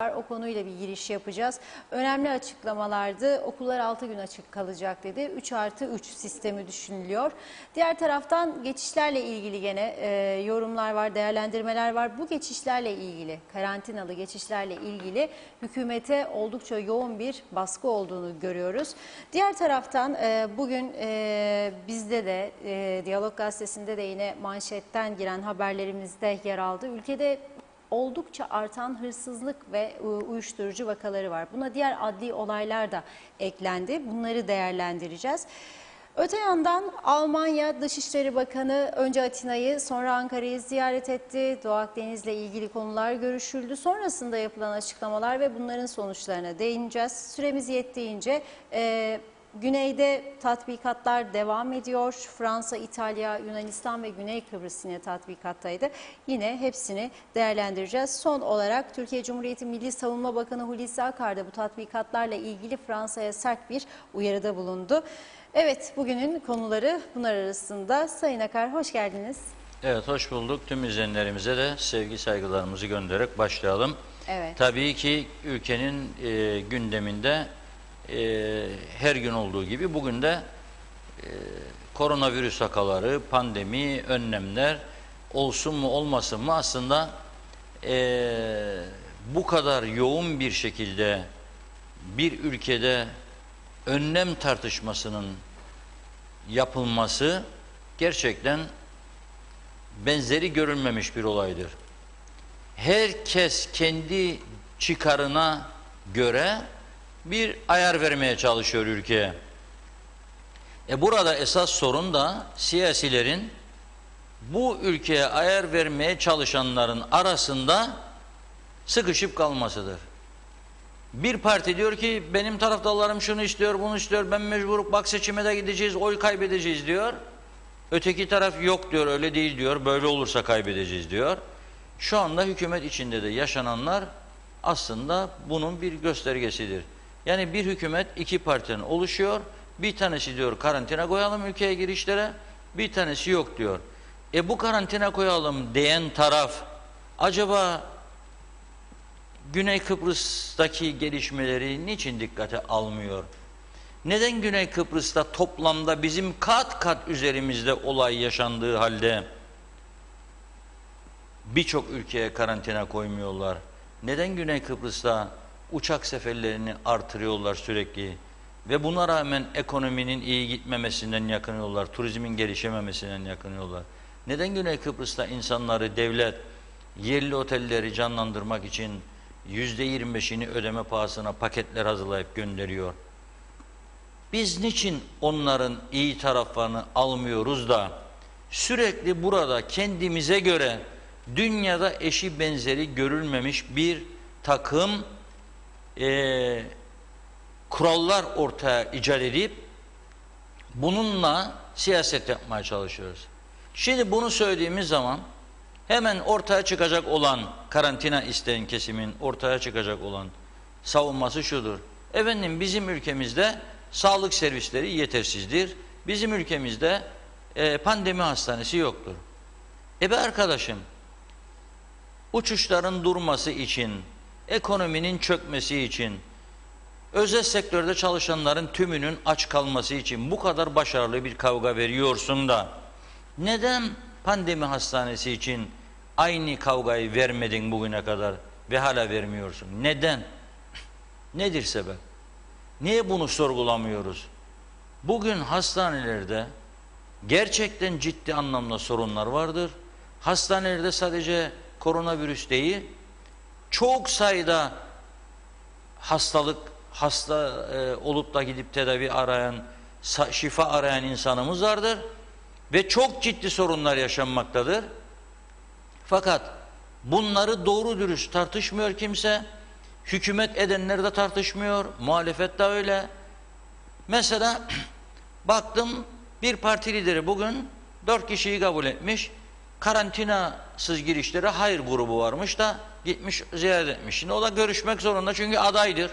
O konuyla bir giriş yapacağız. Önemli açıklamalardı. Okullar 6 gün açık kalacak dedi. 3+3 sistemi düşünülüyor. Diğer taraftan geçişlerle ilgili gene yorumlar var, değerlendirmeler var. Bu geçişlerle ilgili, karantinalı geçişlerle ilgili hükümete oldukça yoğun bir baskı olduğunu görüyoruz. Diğer taraftan bugün bizde de Diyalog Gazetesi'nde de yine manşetten giren haberlerimizde yer aldı. Ülkede oldukça artan hırsızlık ve uyuşturucu vakaları var. Buna diğer adli olaylar da eklendi. Bunları değerlendireceğiz. Öte yandan Almanya Dışişleri Bakanı önce Atina'yı sonra Ankara'yı ziyaret etti. Doğu Akdeniz'le ilgili konular görüşüldü. Sonrasında yapılan açıklamalar ve bunların sonuçlarına değineceğiz. Süremiz yettiğince güneyde tatbikatlar devam ediyor. Fransa, İtalya, Yunanistan ve Güney Kıbrıs yine tatbikattaydı. Yine hepsini değerlendireceğiz. Son olarak Türkiye Cumhuriyeti Milli Savunma Bakanı Hulusi Akar da bu tatbikatlarla ilgili Fransa'ya sert bir uyarıda bulundu. Evet, bugünün konuları bunlar arasında. Sayın Akar, hoş geldiniz. Evet, hoş bulduk. Tüm izleyenlerimize de sevgi saygılarımızı göndererek başlayalım. Evet. Tabii ki ülkenin gündeminde her gün olduğu gibi bugün de koronavirüs vakaları, pandemi, önlemler olsun mu olmasın mı aslında bu kadar yoğun bir şekilde bir ülkede önlem tartışmasının yapılması gerçekten benzeri görülmemiş bir olaydır. Herkes kendi çıkarına göre bir ayar vermeye çalışıyor ülkeye. Burada esas sorun da siyasilerin bu ülkeye ayar vermeye çalışanların arasında sıkışıp kalmasıdır. Bir parti diyor ki benim taraftarlarım şunu istiyor, bunu istiyor, ben mecbur bak seçime de gideceğiz, oy kaybedeceğiz diyor. Öteki taraf yok diyor, öyle değil diyor, böyle olursa kaybedeceğiz diyor. Şu anda hükümet içinde de yaşananlar aslında bunun bir göstergesidir. Yani bir hükümet iki partiden oluşuyor. Bir tanesi diyor karantina koyalım ülkeye girişlere, bir tanesi yok diyor. Bu karantina koyalım diyen taraf acaba Güney Kıbrıs'taki gelişmeleri niçin dikkate almıyor? Neden Güney Kıbrıs'ta toplamda bizim kat kat üzerimizde olay yaşandığı halde birçok ülkeye karantina koymuyorlar? Neden Güney Kıbrıs'ta uçak seferlerini artırıyorlar sürekli? Ve buna rağmen ekonominin iyi gitmemesinden yakınıyorlar, turizmin gelişememesinden yakınıyorlar. Neden Güney Kıbrıs'ta insanları devlet yerli otelleri canlandırmak için %25'ini ödeme pahasına paketler hazırlayıp gönderiyor? Biz niçin onların iyi taraflarını almıyoruz da sürekli burada kendimize göre dünyada eşi benzeri görülmemiş bir takım kurallar ortaya icat edip bununla siyaset yapmaya çalışıyoruz. Şimdi bunu söylediğimiz zaman hemen ortaya çıkacak olan karantina isteyen kesimin ortaya çıkacak olan savunması şudur. Efendim bizim ülkemizde sağlık servisleri yetersizdir. Bizim ülkemizde pandemi hastanesi yoktur. Be arkadaşım, uçuşların durması için, ekonominin çökmesi için, özel sektörde çalışanların tümünün aç kalması için bu kadar başarılı bir kavga veriyorsun da neden pandemi hastanesi için aynı kavgayı vermedin bugüne kadar ve hala vermiyorsun? Neden? Nedir sebep? Niye bunu sorgulamıyoruz? Bugün hastanelerde gerçekten ciddi anlamda sorunlar vardır. Hastanelerde sadece koronavirüs değil, çok sayıda hasta olup da gidip tedavi arayan, şifa arayan insanımız vardır. Ve çok ciddi sorunlar yaşanmaktadır. Fakat bunları doğru dürüst tartışmıyor kimse. Hükümet edenler de tartışmıyor, muhalefet de öyle. Mesela baktım bir parti lideri bugün 4 kişiyi kabul etmiş. Karantinasız girişlere hayır grubu varmış da gitmiş ziyaret etmiş. Şimdi o da görüşmek zorunda çünkü adaydır.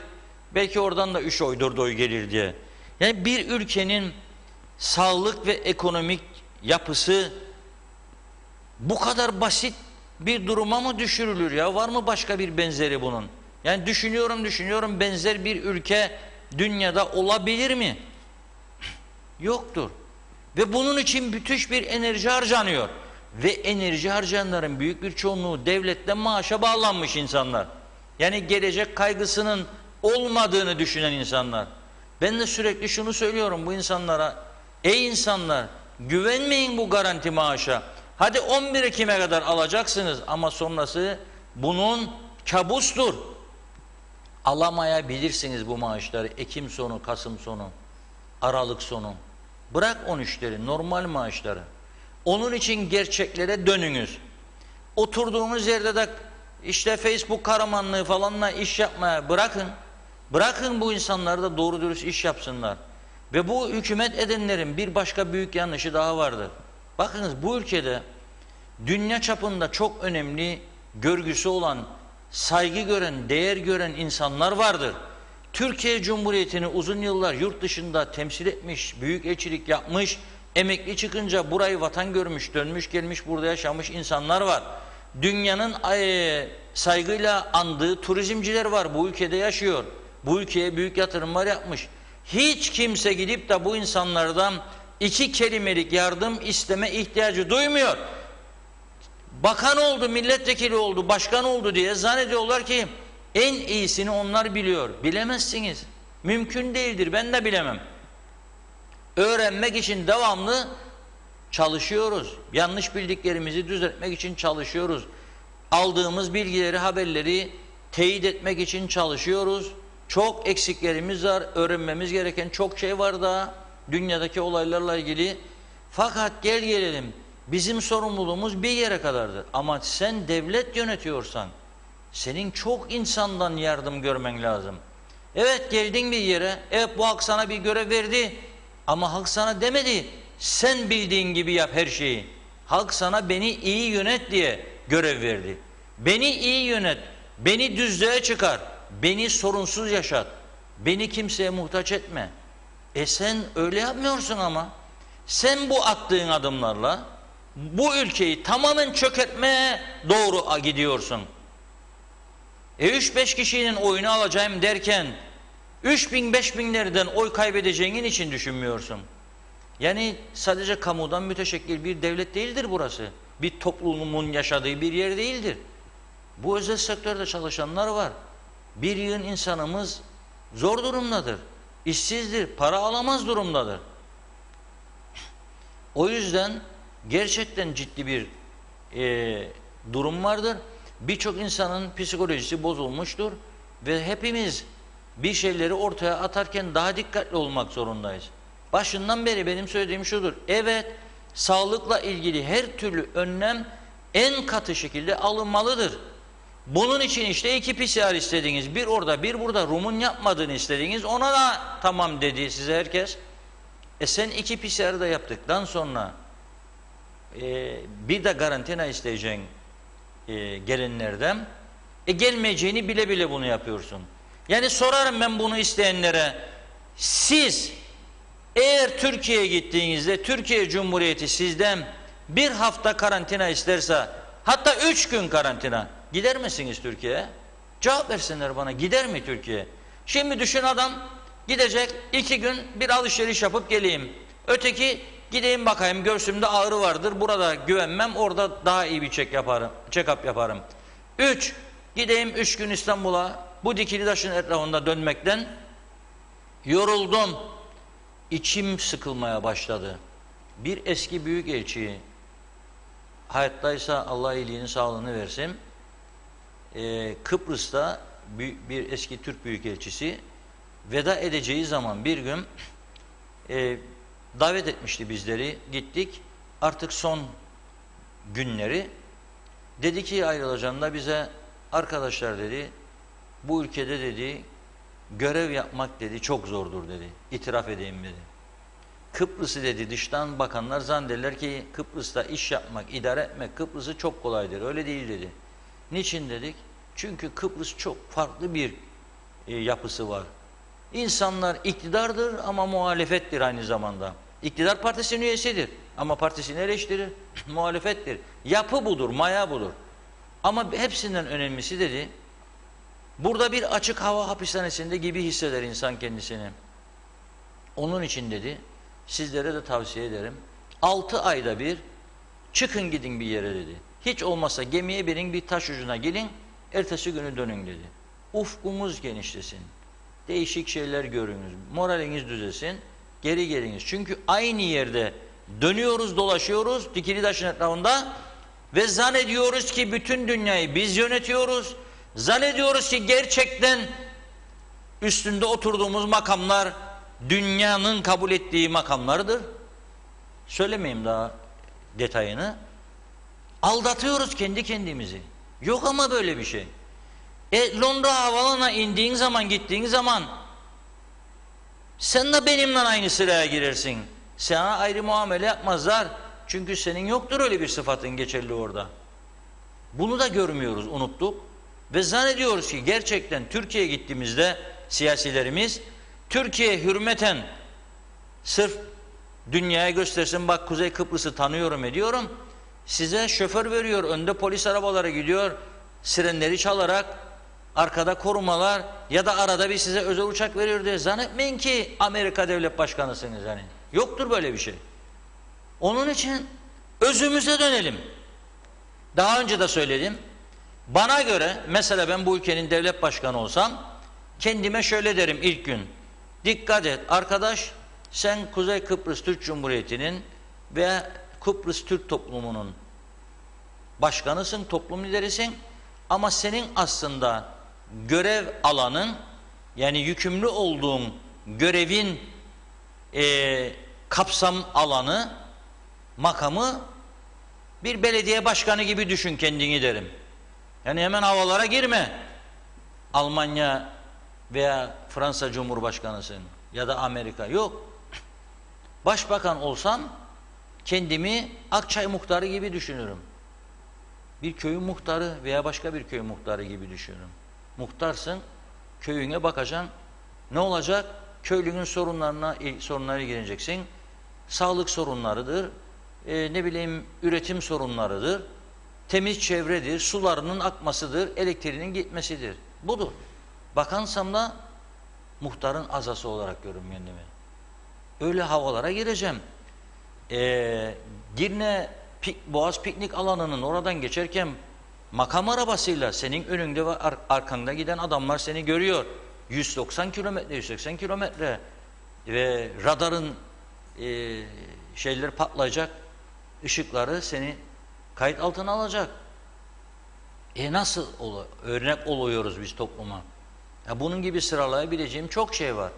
Belki oradan da 3 oy 4 oy gelir diye. Yani bir ülkenin sağlık ve ekonomik yapısı bu kadar basit bir duruma mı düşürülür ya? Var mı başka bir benzeri bunun? Yani düşünüyorum benzer bir ülke dünyada olabilir mi? Yoktur. Ve bunun için müthiş bir enerji harcanıyor. Ve enerji harcayanların büyük bir çoğunluğu devletten maaşa bağlanmış insanlar. Yani gelecek kaygısının olmadığını düşünen insanlar. Ben de sürekli şunu söylüyorum bu insanlara. Ey insanlar, güvenmeyin bu garanti maaşa. Hadi 11 Ekim'e kadar alacaksınız ama sonrası bunun kabustur. Alamayabilirsiniz bu maaşları Ekim sonu, Kasım sonu, Aralık sonu. Bırak 13'leri, normal maaşları. Onun için gerçeklere dönünüz. Oturduğunuz yerde de işte Facebook kahramanlığı falanla iş yapmaya bırakın. Bırakın bu insanları da doğru dürüst iş yapsınlar. Ve bu hükümet edenlerin bir başka büyük yanlışı daha vardır. Bakınız bu ülkede dünya çapında çok önemli görgüsü olan, saygı gören, değer gören insanlar vardır. Türkiye Cumhuriyeti'ni uzun yıllar yurt dışında temsil etmiş, büyük elçilik yapmış, emekli çıkınca burayı vatan görmüş, dönmüş gelmiş burada yaşamış insanlar var. Dünyanın saygıyla andığı turizmciler var, bu ülkede yaşıyor. Bu ülkeye büyük yatırımlar yapmış. Hiç kimse gidip de bu insanlardan 2 kelimelik yardım isteme ihtiyacı duymuyor. Bakan oldu, milletvekili oldu, başkan oldu diye zannediyorlar ki en iyisini onlar biliyor. Bilemezsiniz. Mümkün değildir. Ben de bilemem. Öğrenmek için devamlı çalışıyoruz. Yanlış bildiklerimizi düzeltmek için çalışıyoruz. Aldığımız bilgileri, haberleri teyit etmek için çalışıyoruz. Çok eksiklerimiz var. Öğrenmemiz gereken çok şey var daha dünyadaki olaylarla ilgili. Fakat gel gelelim. Bizim sorumluluğumuz bir yere kadardır. Ama sen devlet yönetiyorsan senin çok insandan yardım görmen lazım. Evet geldin bir yere. Evet bu halk sana bir görev verdi. Ama halk sana demedi. Sen bildiğin gibi yap her şeyi. Halk sana beni iyi yönet diye görev verdi. Beni iyi yönet. Beni düzlüğe çıkar. Beni sorunsuz yaşat. Beni kimseye muhtaç etme. Sen öyle yapmıyorsun ama. Sen bu attığın adımlarla bu ülkeyi tamamen çökertmeye doğru gidiyorsun. 3-5 kişinin oyunu alacağım derken 3000-5000'lerden oy kaybedeceğin için düşünmüyorsun. Yani sadece kamudan müteşekkil bir devlet değildir burası. Bir toplumun yaşadığı bir yer değildir. Bu özel sektörde çalışanlar var. Bir yığın insanımız zor durumdadır. İşsizdir, para alamaz durumdadır. O yüzden gerçekten ciddi bir durum vardır. Birçok insanın psikolojisi bozulmuştur ve hepimiz bir şeyleri ortaya atarken daha dikkatli olmak zorundayız. Başından beri benim söylediğim şudur. Evet, sağlıkla ilgili her türlü önlem en katı şekilde alınmalıdır. Bunun için işte 2 PCR istediniz. Bir orada, bir burada. Rum'un yapmadığını istediniz. Ona da tamam dedi size herkes. Sen 2 PCR da yaptıktan sonra bir de karantina isteyeceksin gelenlerden. Gelmeyeceğini bile bile bunu yapıyorsun. Yani sorarım ben bunu isteyenlere. Siz eğer Türkiye'ye gittiğinizde Türkiye Cumhuriyeti sizden bir hafta karantina isterse, hatta 3 gün karantina, gider misiniz Türkiye'ye? Cevap versinler bana, gider mi Türkiye? Şimdi düşün, adam gidecek 2 gün bir alışveriş yapıp geleyim. Öteki gideyim bakayım göğsümde ağrı vardır, burada güvenmem, orada daha iyi bir check-up yaparım. 3 gideyim 3 gün İstanbul'a, bu dikili taşın etrafında dönmekten yoruldum. İçim sıkılmaya başladı. Bir eski büyükelçi, hayattaysa Allah iyiliğini sağlığını versin, Kıbrıs'ta bir eski Türk büyükelçisi veda edeceği zaman bir gün davet etmişti bizleri. Gittik. Artık son günleri. Dedi ki ayrılacağında bize, arkadaşlar dedi, bu ülkede dedi görev yapmak dedi çok zordur dedi. İtiraf edeyim dedi. Kıbrıs'ı dedi dıştan bakanlar zannederler ki Kıbrıs'ta iş yapmak, idare etmek Kıbrıs'ı çok kolaydır. Öyle değil dedi. Niçin dedik? Çünkü Kıbrıs çok farklı bir yapısı var. İnsanlar iktidardır ama muhalefettir aynı zamanda. İktidar partisinin üyesidir ama partisini eleştirir, muhalefettir. Yapı budur, maya budur. Ama hepsinden önemlisi dedi, Burada bir açık hava hapishanesinde gibi hisseder insan kendisini. Onun için dedi, sizlere de tavsiye ederim. 6 ayda bir çıkın gidin bir yere dedi. Hiç olmazsa gemiye binin, bir taş ucuna gelin, ertesi günü dönün dedi. Ufkumuz genişlesin. Değişik şeyler görünüz. Moraliniz düzelsin. Geri geliniz. Çünkü aynı yerde dönüyoruz, dolaşıyoruz dikili taşın etrafında ve zannediyoruz ki bütün dünyayı biz yönetiyoruz. Zannediyoruz ki gerçekten üstünde oturduğumuz makamlar dünyanın kabul ettiği makamlardır. Söylemeyeyim daha detayını. Aldatıyoruz kendi kendimizi. Yok ama böyle bir şey. Londra havalanına indiğin zaman, gittiğin zaman sen de benimle aynı sıraya girersin. Sana ayrı muamele yapmazlar. Çünkü senin yoktur öyle bir sıfatın geçerli orada. Bunu da görmüyoruz, unuttuk. Ve zannediyoruz ki gerçekten Türkiye'ye gittiğimizde siyasilerimiz Türkiye'ye hürmeten sırf dünyaya göstersin, bak Kuzey Kıbrıs'ı tanıyorum ediyorum. Size şoför veriyor, önde polis arabaları gidiyor, sirenleri çalarak, arkada korumalar ya da arada bir size özel uçak veriyor diye zannetmeyin ki Amerika devlet başkanısınız yani. Yoktur böyle bir şey. Onun için özümüze dönelim. Daha önce de söyledim. Bana göre mesela ben bu ülkenin devlet başkanı olsam kendime şöyle derim ilk gün. Dikkat et arkadaş, sen Kuzey Kıbrıs Türk Cumhuriyeti'nin ve Kıbrıs Türk toplumunun başkanısın, toplum liderisin ama senin aslında görev alanın, yani yükümlü olduğun görevin kapsam alanı, makamı bir belediye başkanı gibi düşün kendini derim. Yani hemen havalara girme. Almanya veya Fransa Cumhurbaşkanısın ya da Amerika. Yok. Başbakan olsam kendimi Akçay muhtarı gibi düşünürüm. Bir köyün muhtarı veya başka bir köyün muhtarı gibi düşünürüm. Muhtarsın, köyüne bakacaksın. Ne olacak? Köylünün sorunlarına ilgileneceksin. Sağlık sorunlarıdır. Ne bileyim üretim sorunlarıdır. Temiz çevredir, sularının akmasıdır, elektriğinin gitmesidir. Budur. Bakansam da muhtarın azası olarak görürüm kendimi. Öyle havalara gireceğim. Girne Boğaz piknik alanının oradan geçerken makam arabasıyla senin önünde ve arkanda giden adamlar seni görüyor. 190 kilometre, 180 kilometre ve radarın şeyleri patlayacak, ışıkları seni kayıt altına alacak. Nasıl örnek oluyoruz biz topluma? Ya bunun gibi sıralayabileceğim çok şey var.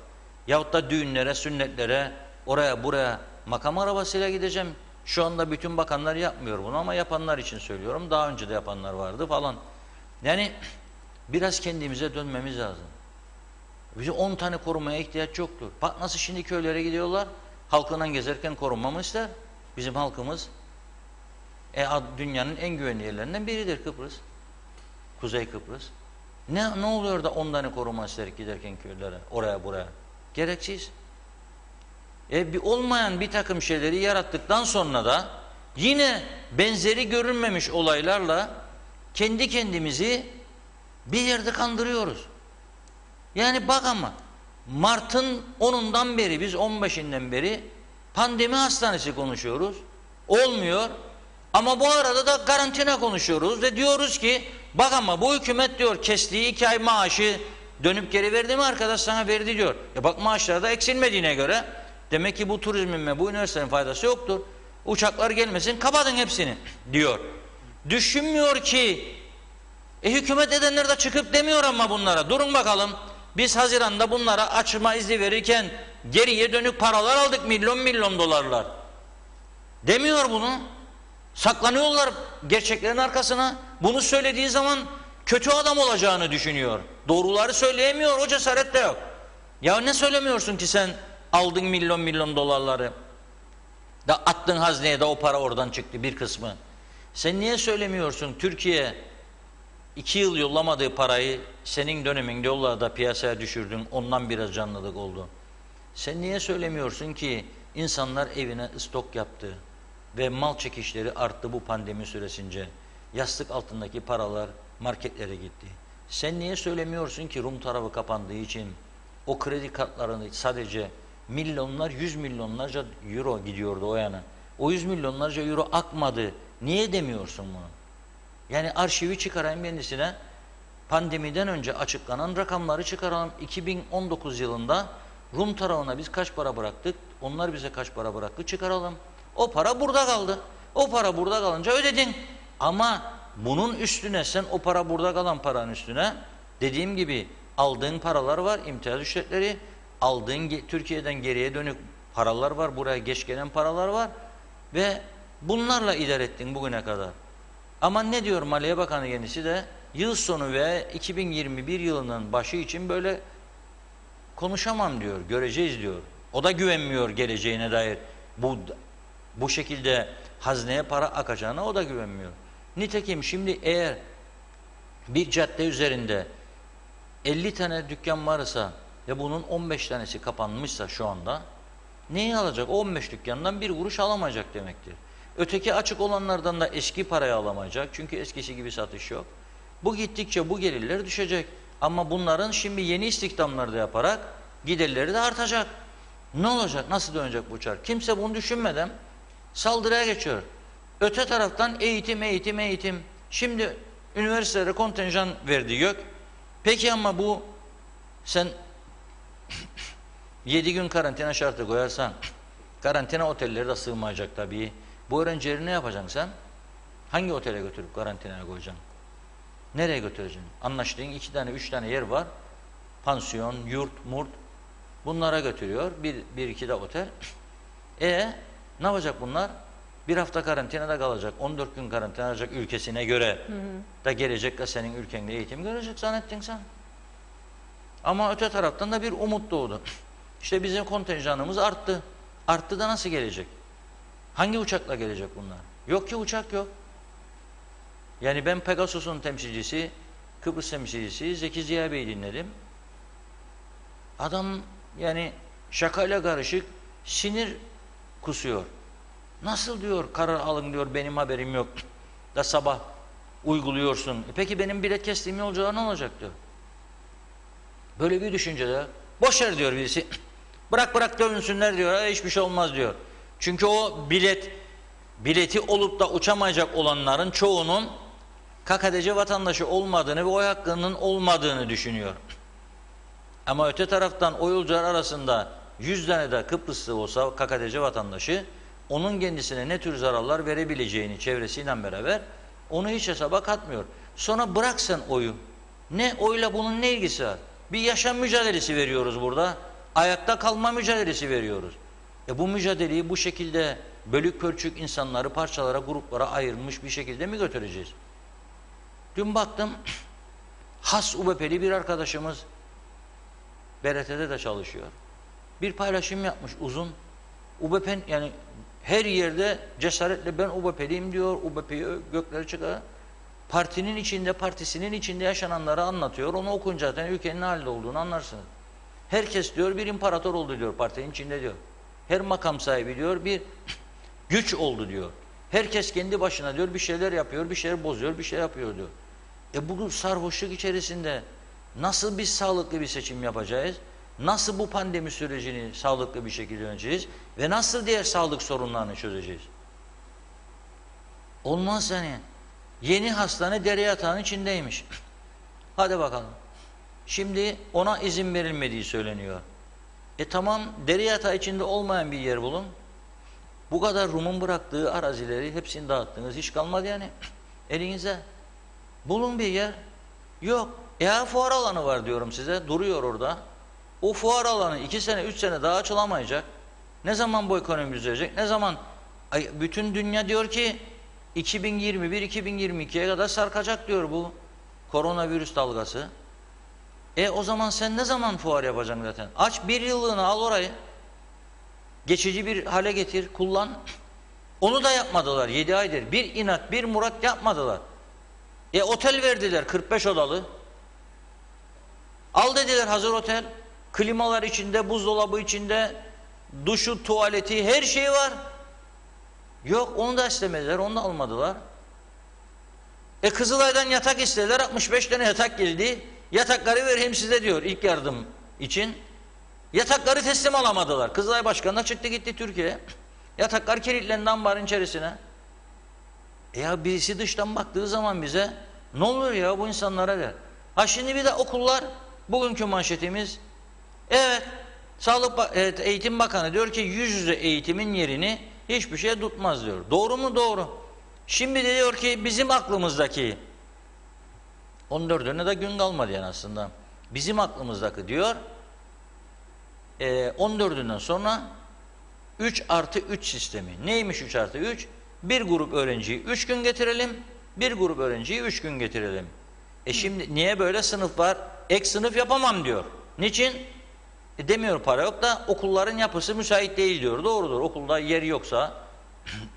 Yahut da düğünlere, sünnetlere, oraya buraya makam arabasıyla gideceğim. Şu anda bütün bakanlar yapmıyor bunu ama yapanlar için söylüyorum. Daha önce de yapanlar vardı falan. Yani biraz kendimize dönmemiz lazım. Bizim 10 tane korumaya ihtiyaç yoktur. Bak nasıl şimdi köylere gidiyorlar. Halkından gezerken korunmamı ister. Bizim halkımız dünyanın en güvenli yerlerinden biridir Kıbrıs. Kuzey Kıbrıs. Ne oluyor da 10 tane koruma isterik giderken köylere, oraya buraya? Gereksiz. Olmayan bir takım şeyleri yarattıktan sonra da yine benzeri görünmemiş olaylarla kendi kendimizi bir yerde kandırıyoruz. Yani bak ama Mart'ın 10'undan beri, biz 15'inden beri pandemi hastanesi konuşuyoruz. Olmuyor. Ama bu arada da karantina konuşuyoruz ve diyoruz ki bak ama bu hükümet diyor kestiği 2 ay maaşı dönüp geri verdi mi arkadaş, sana verdi diyor. Bak maaşlarda eksilmediğine göre demek ki bu turizmin ve bu üniversitenin faydası yoktur. Uçaklar gelmesin, kapatın hepsini diyor. Düşünmüyor ki hükümet edenler de çıkıp demiyor ama bunlara durun bakalım. Biz Haziran'da bunlara açma izni verirken geriye dönük paralar aldık, milyon dolarlar. Demiyor bunu. Saklanıyorlar gerçeklerin arkasına. Bunu söylediği zaman kötü adam olacağını düşünüyor. Doğruları söyleyemiyor, o cesaret de yok. Ya ne söylemiyorsun ki sen aldın milyon dolarları da attın hazneye de o para oradan çıktı bir kısmı. Sen niye söylemiyorsun Türkiye 2 yıl yollamadığı parayı senin döneminde yollarda piyasaya düşürdün, ondan biraz canlılık oldu. Sen niye söylemiyorsun ki insanlar evine stok yaptı ve mal çekişleri arttı bu pandemi süresince. Yastık altındaki paralar marketlere gitti. Sen niye söylemiyorsun ki Rum tarafı kapandığı için o kredi kartlarını sadece milyonlar, 100 milyonlarca euro gidiyordu o yana. O 100 milyonlarca euro akmadı. Niye demiyorsun bunu? Yani arşivi çıkarayım kendisine. Pandemiden önce açıklanan rakamları çıkaralım. 2019 yılında Rum tarafına biz kaç para bıraktık? Onlar bize kaç para bıraktı? Çıkaralım. O para burada kaldı. O para burada kalınca ödedin. Ama bunun üstüne sen o para burada kalan paranın üstüne dediğim gibi aldığın paralar var, imtiyaz ücretleri, aldığın Türkiye'den geriye dönük paralar var, buraya geç gelen paralar var ve bunlarla idare ettin bugüne kadar. Ama ne diyor Maliye Bakanı kendisi de yıl sonu ve 2021 yılının başı için böyle konuşamam diyor, göreceğiz diyor. O da güvenmiyor geleceğine dair bu şekilde hazneye para akacağına o da güvenmiyor. Nitekim şimdi eğer bir cadde üzerinde 50 tane dükkan varsa ve bunun 15 tanesi kapanmışsa şu anda neyi alacak? O 15 dükkandan bir kuruş alamayacak demektir. Öteki açık olanlardan da eski parayı alamayacak. Çünkü eskisi gibi satış yok. Bu gittikçe bu gelirler düşecek. Ama bunların şimdi yeni istihdamları da yaparak giderleri de artacak. Ne olacak? Nasıl dönecek bu çark? Kimse bunu düşünmeden saldırıya geçiyor. Öte taraftan eğitim. Şimdi üniversitelere kontenjan verdi YÖK. Peki ama bu sen 7 gün karantina şartı koyarsan karantina otelleri de sığmayacak tabii. Bu öğrencileri ne yapacaksın sen? Hangi otele götürüp karantinaya koyacaksın? Nereye götüreceksin? Anlaştığın 2 tane 3 tane yer var. Pansiyon, yurt, murt. Bunlara götürüyor. Bir iki de otel. Ne yapacak bunlar? Bir hafta karantinada kalacak. 14 gün karantina alacak ülkesine göre. Da gelecek de senin ülkende eğitim görecek zannettin sen. Ama öte taraftan da bir umut doğdu. İşte bizim kontenjanımız arttı. Arttı da nasıl gelecek? Hangi uçakla gelecek bunlar? Yok ki uçak yok. Yani ben Pegasus'un temsilcisi, Kıbrıs temsilcisi Zeki Ziya Bey'i dinledim. Adam yani şakayla karışık sinir kusuyor. Nasıl diyor karar alın diyor benim haberim yok da sabah uyguluyorsun. Peki benim bilet kestiğim yolcular ne olacak diyor. Böyle bir düşüncede boşver diyor birisi. Bırak dövünsünler diyor. Hiçbir şey olmaz diyor. Çünkü o bileti olup da uçamayacak olanların çoğunun KKTC vatandaşı olmadığını ve oy hakkının olmadığını düşünüyor. Ama öte taraftan o yolcular arasında 100 tane de Kıbrıslı olsa KKTC vatandaşı onun kendisine ne tür zararlar verebileceğini çevresiyle beraber onu hiç hesaba katmıyor. Sonra bırak sen oyu. Ne oyla bunun ne ilgisi var? Bir yaşam mücadelesi veriyoruz burada. Ayakta kalma mücadelesi veriyoruz. Bu mücadeleyi bu şekilde bölük pörçük insanları parçalara, gruplara ayrılmış bir şekilde mi götüreceğiz? Dün baktım has UBP'li bir arkadaşımız BRT'de de çalışıyor. Bir paylaşım yapmış uzun. UBP yani her yerde cesaretle ben UBP'liyim diyor. UBP'yi göklere çıkar. Partisinin içinde yaşananları anlatıyor. Onu okuyunca zaten ülkenin halde olduğunu anlarsınız. Herkes diyor bir imparator oldu diyor partinin içinde diyor. Her makam sahibi diyor bir güç oldu diyor. Herkes kendi başına diyor bir şeyler yapıyor, bir şeyler bozuyor, bir şey yapıyor diyor. Bu sarhoşluk içerisinde nasıl biz sağlıklı bir seçim yapacağız? Nasıl bu pandemi sürecini sağlıklı bir şekilde yöneteceğiz? Ve nasıl diğer sağlık sorunlarını çözeceğiz? Olmaz yani. Yeni hastane dere yatağının içindeymiş. Hadi bakalım. Şimdi ona izin verilmediği söyleniyor. Tamam dere yatağı içinde olmayan bir yer bulun. Bu kadar Rum'un bıraktığı arazileri hepsini dağıttınız. Hiç kalmadı yani elinize. Bulun bir yer. Yok. Fuar alanı var diyorum size. Duruyor orada. O fuar alanı 2 sene 3 sene daha açılamayacak. Ne zaman bu ekonomi düzelecek? Ne zaman? Bütün dünya diyor ki 2021-2022'ye kadar sarkacak diyor bu koronavirüs dalgası. O zaman sen ne zaman fuar yapacaksın zaten? Aç bir yıllığına al orayı. Geçici bir hale getir, kullan. Onu da yapmadılar 7 aydır. Bir inat, bir murat yapmadılar. Otel verdiler 45 odalı. Al dediler hazır otel. Klimalar içinde, buzdolabı içinde, duşu, tuvaleti, her şey var. Yok onu da istemediler, onu da almadılar. Kızılay'dan yatak istediler. 65 tane yatak geldi. Yatakları vereyim size diyor ilk yardım için. Yatakları teslim alamadılar. Kızılay Başkanı çıktı gitti Türkiye'ye. Yataklar kilitlendi ambarın içerisine. Ya birisi dıştan baktığı zaman bize ne oluyor ya bu insanlara der. Ha şimdi bir de okullar, bugünkü manşetimiz, evet Eğitim Bakanı diyor ki yüz yüze eğitimin yerini hiçbir şey tutmaz diyor. Doğru mu? Doğru. Şimdi de diyor ki bizim aklımızdaki 14'üne de gün kalmadı yani aslında. Bizim aklımızdaki diyor 14'ünden sonra 3+3 sistemi. Neymiş 3+3? Bir grup öğrenciyi 3 gün getirelim, bir grup öğrenciyi 3 gün getirelim. Şimdi niye böyle sınıf var? Ek sınıf yapamam diyor. Niçin? Demiyor para yok da okulların yapısı müsait değil diyor. Doğrudur. Okulda yer yoksa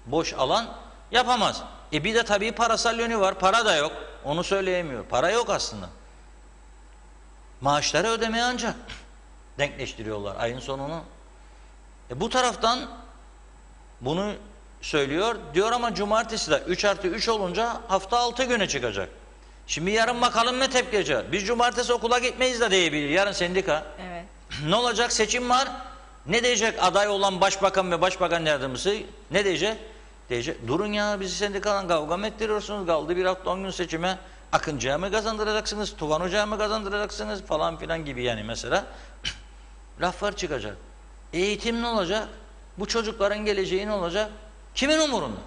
boş alan yapamaz. Bir de tabii parasal yönü var. Para da yok. Onu söyleyemiyor. Para yok aslında. Maaşları ödemeye ancak denkleştiriyorlar ayın sonunu. Bu taraftan bunu söylüyor. Diyor ama cumartesi de 3+3 olunca hafta 6 güne çıkacak. Şimdi yarın bakalım ne tepki verecek. Biz cumartesi okula gitmeyiz de diyebilir. Yarın sendika. Evet. Ne olacak? Seçim var. Ne diyecek aday olan başbakan ve başbakan yardımcısı? Ne diyecek? Diyecek durun ya bizi sendikadan kavga mı ettiriyorsunuz? Kaldı bir hafta 10 gün seçime. Akıncı'ya mı kazandıracaksınız? Tuvan Hoca'ya mı kazandıracaksınız? Falan filan gibi yani mesela. Laflar çıkacak. Eğitim ne olacak? Bu çocukların geleceği ne olacak? Kimin umurunda?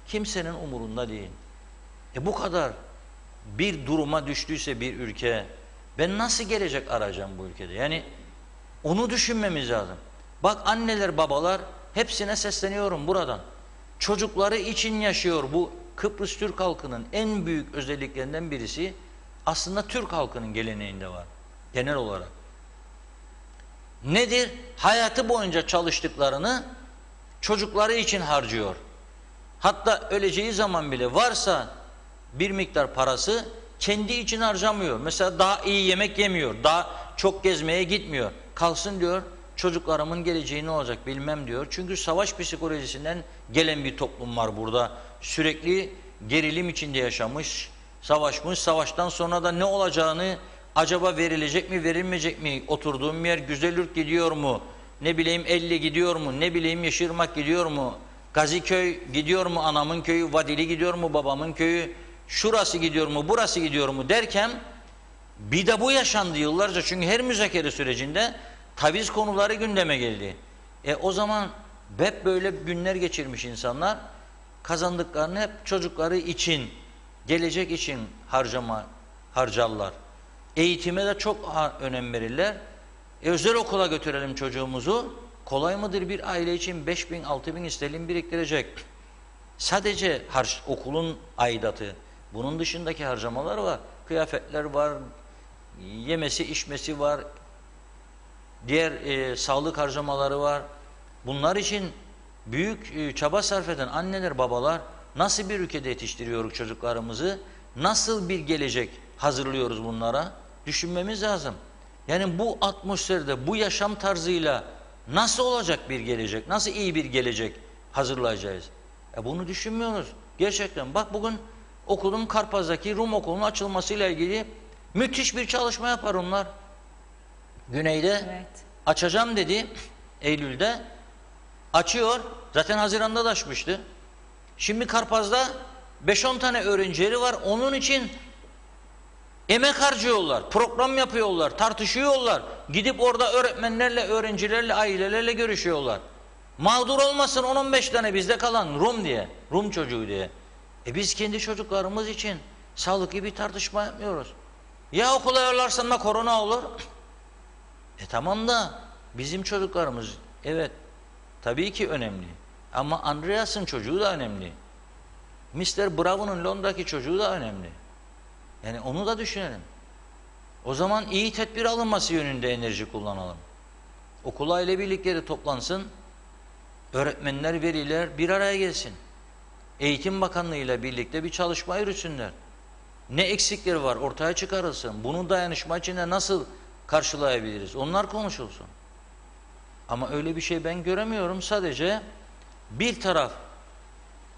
Kimsenin umurunda değil. Bu kadar bir duruma düştüyse bir ülke, ben nasıl gelecek arayacağım bu ülkede? Yani onu düşünmemiz lazım. Bak anneler, babalar hepsine sesleniyorum buradan. Çocukları için yaşıyor bu Kıbrıs Türk halkının en büyük özelliklerinden birisi aslında Türk halkının geleneğinde var genel olarak. Nedir? Hayatı boyunca çalıştıklarını çocukları için harcıyor. Hatta öleceği zaman bile varsa bir miktar parası kendi için harcamıyor. Mesela daha iyi yemek yemiyor, daha çok gezmeye gitmiyor. Kalsın diyor, çocuklarımın geleceği ne olacak bilmem diyor. Çünkü savaş psikolojisinden gelen bir toplum var burada. Sürekli gerilim içinde yaşamış, savaşmış, savaştan sonra da ne olacağını, acaba verilecek mi verilmeyecek mi, oturduğum yer Güzelürk gidiyor mu, ne bileyim 50 gidiyor mu, ne bileyim Yeşilırmak gidiyor mu, Gaziköy gidiyor mu, anamın köyü, Vadili gidiyor mu, babamın köyü, şurası gidiyor mu, burası gidiyor mu derken bir de bu yaşandı yıllarca. Çünkü her müzakere sürecinde taviz konuları gündeme geldi. O zaman hep böyle günler geçirmiş insanlar kazandıklarını hep çocukları için, gelecek için harcarlar. Eğitime de çok önem verirler. Özel okula götürelim çocuğumuzu. Kolay mıdır bir aile için 5.000, 6.000 sterlin biriktirecek? Sadece okulun aidatı. Bunun dışındaki harcamalar var. Kıyafetler var, yemesi, içmesi var, diğer sağlık harcamaları var. Bunlar için büyük çaba sarf eden anneler, babalar nasıl bir ülkede yetiştiriyoruz çocuklarımızı, nasıl bir gelecek hazırlıyoruz bunlara düşünmemiz lazım. Yani bu atmosferde, bu yaşam tarzıyla nasıl olacak bir gelecek, nasıl iyi bir gelecek hazırlayacağız? Bunu düşünmüyoruz. Gerçekten bak bugün okulun Karpaz'daki Rum okulunun açılmasıyla ilgili müthiş bir çalışma yapar onlar. Güneyde evet, açacağım dedi Eylül'de. Açıyor. Zaten Haziran'da da açmıştı. Şimdi Karpaz'da 5-10 tane öğrencileri var. Onun için emek harcıyorlar, program yapıyorlar, tartışıyorlar. Gidip orada öğretmenlerle, öğrencilerle, ailelerle görüşüyorlar. Mağdur olmasın 10-15 tane bizde kalan Rum diye, Rum çocuğu diye. Biz kendi çocuklarımız için sağlıklı bir tartışma yapmıyoruz. Ya okula yollarsan da korona olur. Tamam da bizim çocuklarımız evet tabii ki önemli. Ama Andreas'ın çocuğu da önemli. Mr. Bravo'nun Londra'daki çocuğu da önemli. Yani onu da düşünelim. O zaman iyi tedbir alınması yönünde enerji kullanalım. Okul aile birlikleri toplansın. Öğretmenler, veliler bir araya gelsin. Eğitim Bakanlığı ile birlikte bir çalışma yürütsünler. Ne eksikleri var ortaya çıkarılsın. Bunu dayanışma içinde nasıl karşılayabiliriz? Onlar konuşulsun. Ama öyle bir şey ben göremiyorum. Sadece bir taraf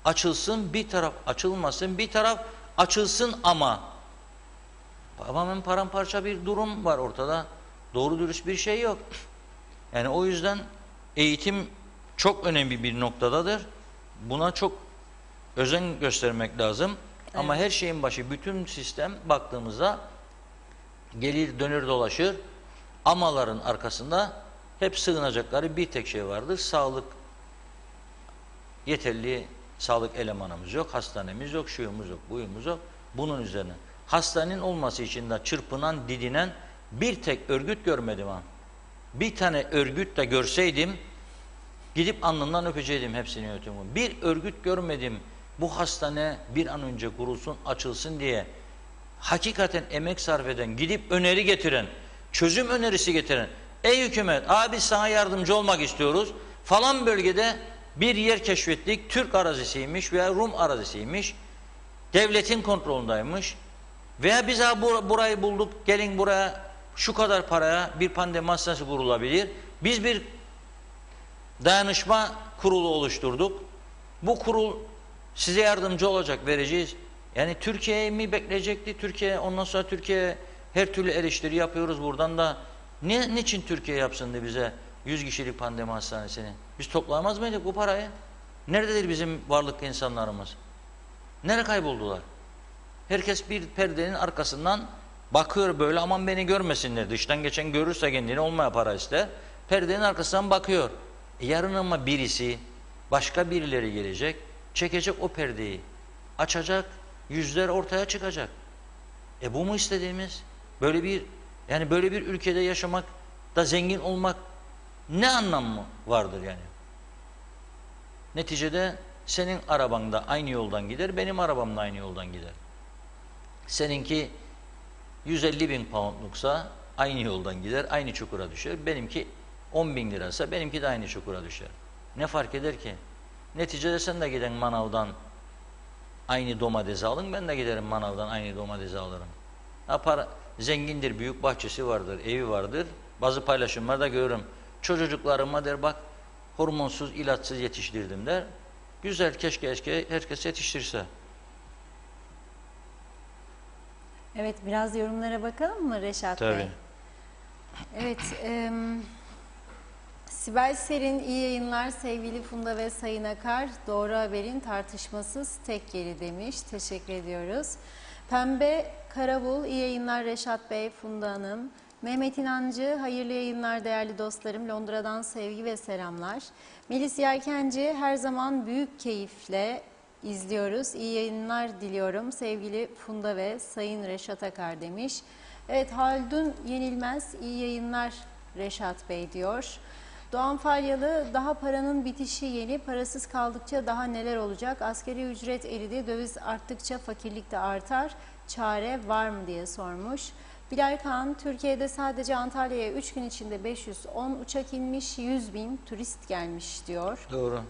açılsın, bir taraf açılmasın, bir taraf açılsın ama tamamen paramparça bir durum var ortada. Doğru dürüst bir şey yok. Yani o yüzden eğitim çok önemli bir noktadadır. Buna çok özen göstermek lazım. Evet. Ama her şeyin başı, bütün sistem baktığımızda gelir dönür dolaşır. Amaların arkasında hep sığınacakları bir tek şey vardır. Sağlık. Yeterli sağlık elemanımız yok, hastanemiz yok, şuyumuz yok, buyumuz yok. Bunun üzerine. Hastanenin olması için de çırpınan, didinen bir tek örgüt görmedim ha. Bir tane örgüt de görseydim, gidip alnından öpeceydim hepsini yönetimi. Bir örgüt görmedim. Bu hastane bir an önce kurulsun, açılsın diye hakikaten emek sarf eden, gidip öneri getiren, çözüm önerisi getiren, ey hükümet, abi sana yardımcı olmak istiyoruz. Falan bölgede bir yer keşfettik, Türk arazisiymiş veya Rum arazisiymiş, devletin kontrolündeymiş. Veya biz burayı bulduk, gelin buraya şu kadar paraya bir pandemi hastanesi kurulabilir. Biz bir dayanışma kurulu oluşturduk. Bu kurul size yardımcı olacak, vereceğiz. Yani Türkiye'yi mi bekleyecekti? Türkiye, ondan sonra Türkiye her türlü eleştiri yapıyoruz buradan da. Niçin Türkiye yapsın diye bize 100 kişilik pandemi hastanesini? Biz toplayamaz mıydık bu parayı? Nerededir bizim varlıklı insanlarımız? Nereye kayboldular? Herkes bir perdenin arkasından bakıyor böyle, aman beni görmesinler. Dıştan geçen görürse kendini olmaya para ister. Perdenin arkasından bakıyor. Yarın ama birisi, başka birileri gelecek, çekecek o perdeyi, açacak, yüzler ortaya çıkacak. Bu mu istediğimiz? Böyle bir, yani böyle bir ülkede yaşamak da zengin olmak ne anlamı vardır yani? Neticede senin araban da aynı yoldan gider, benim arabam da aynı yoldan gider. Seninki 150.000 poundluksa aynı yoldan gider, aynı çukura düşer. Benimki 10.000 liraysa benimki de aynı çukura düşer. Ne fark eder ki? Neticede sen de giden manavdan aynı domatesi alın, ben de giderim manavdan aynı domatesi alırım. Zengindir, büyük bahçesi vardır, evi vardır. Bazı paylaşımlarda görürüm. Çocuklarıma der, bak hormonsuz, ilaçsız yetiştirdim der. Güzel, keşke herkes yetiştirse. Evet, biraz yorumlara bakalım mı Reşat Tabii. Bey? Evet, Sibel Serin, iyi yayınlar sevgili Funda ve Sayın Akar. Doğru haberin tartışmasız tek yeri demiş. Teşekkür ediyoruz. Pembe Karabul, iyi yayınlar Reşat Bey, Funda Hanım. Mehmet İnancı, hayırlı yayınlar değerli dostlarım. Londra'dan sevgi ve selamlar. Melis Yelkenci, her zaman büyük keyifle izliyoruz. İyi yayınlar diliyorum sevgili Funda ve Sayın Reşat Akar demiş. Evet, Haldun Yenilmez, iyi yayınlar Reşat Bey diyor. Doğan Falyalı, daha paranın bitişi yeni, parasız kaldıkça daha neler olacak? Asgari ücret eridi, döviz arttıkça fakirlik de artar, çare var mı diye sormuş. Bilal Kağan, Türkiye'de sadece Antalya'ya 3 gün içinde 510 uçak inmiş, 100.000 turist gelmiş diyor. Doğru.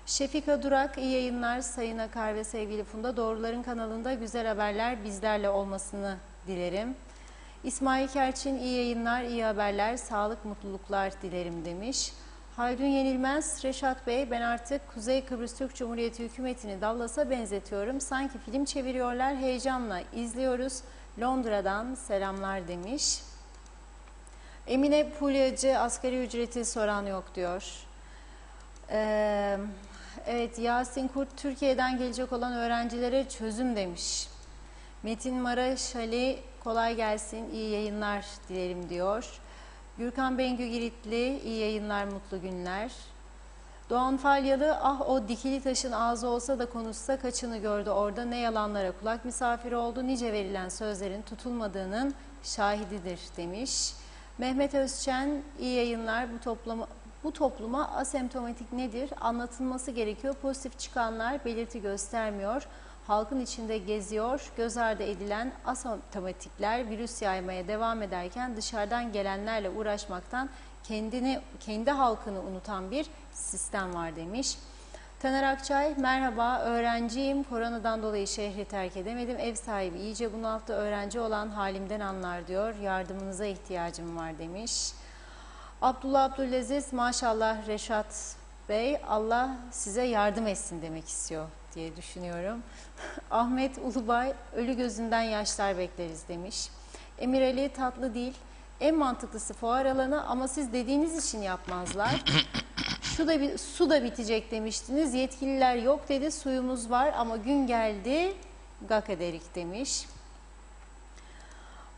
Şefika Durak, iyi yayınlar Sayın Akar ve sevgili Funda. Doğruların kanalında güzel haberler bizlerle olmasını dilerim. İsmail Kerçin, iyi yayınlar, iyi haberler, sağlık, mutluluklar dilerim demiş. Haldun Yenilmez, Reşat Bey, ben artık Kuzey Kıbrıs Türk Cumhuriyeti hükümetini Dallas'a benzetiyorum. Sanki film çeviriyorlar, heyecanla izliyoruz. Londra'dan selamlar demiş. Emine Pulyacı, asgari ücreti soran yok diyor. Evet, Yasin Kurt, Türkiye'den gelecek olan öğrencilere çözüm demiş. Metin Maraş Ali, kolay gelsin, iyi yayınlar dilerim diyor. Gürkan Bengü Giritli, iyi yayınlar, mutlu günler. Doğan Falyalı, ah o dikili taşın ağzı olsa da konuşsa kaçını gördü orada, ne yalanlara kulak misafiri oldu, nice verilen sözlerin tutulmadığının şahididir demiş. Mehmet Özçen, iyi yayınlar, bu topluma asemptomatik nedir? Anlatılması gerekiyor. Pozitif çıkanlar belirti göstermiyor. Halkın içinde geziyor. Göz ardı edilen asemptomatikler virüs yaymaya devam ederken dışarıdan gelenlerle uğraşmaktan kendi halkını unutan bir sistem var demiş. Taner Akçay, merhaba, öğrenciyim. Koronadan dolayı şehri terk edemedim. Ev sahibi iyice bunalttı. Öğrenci olan halimden anlar diyor. Yardımınıza ihtiyacım var demiş. Abdullah Abdülaziz, maşallah Reşat Bey, Allah size yardım etsin demek istiyor diye düşünüyorum. Ahmet Ulubay, ölü gözünden yaşlar bekleriz demiş. Emir Ali, tatlı değil. En mantıklısı fuar alanı ama siz dediğiniz için yapmazlar. Su da bitecek demiştiniz. Yetkililer yok dedi. Suyumuz var ama gün geldi gak ederik demiş.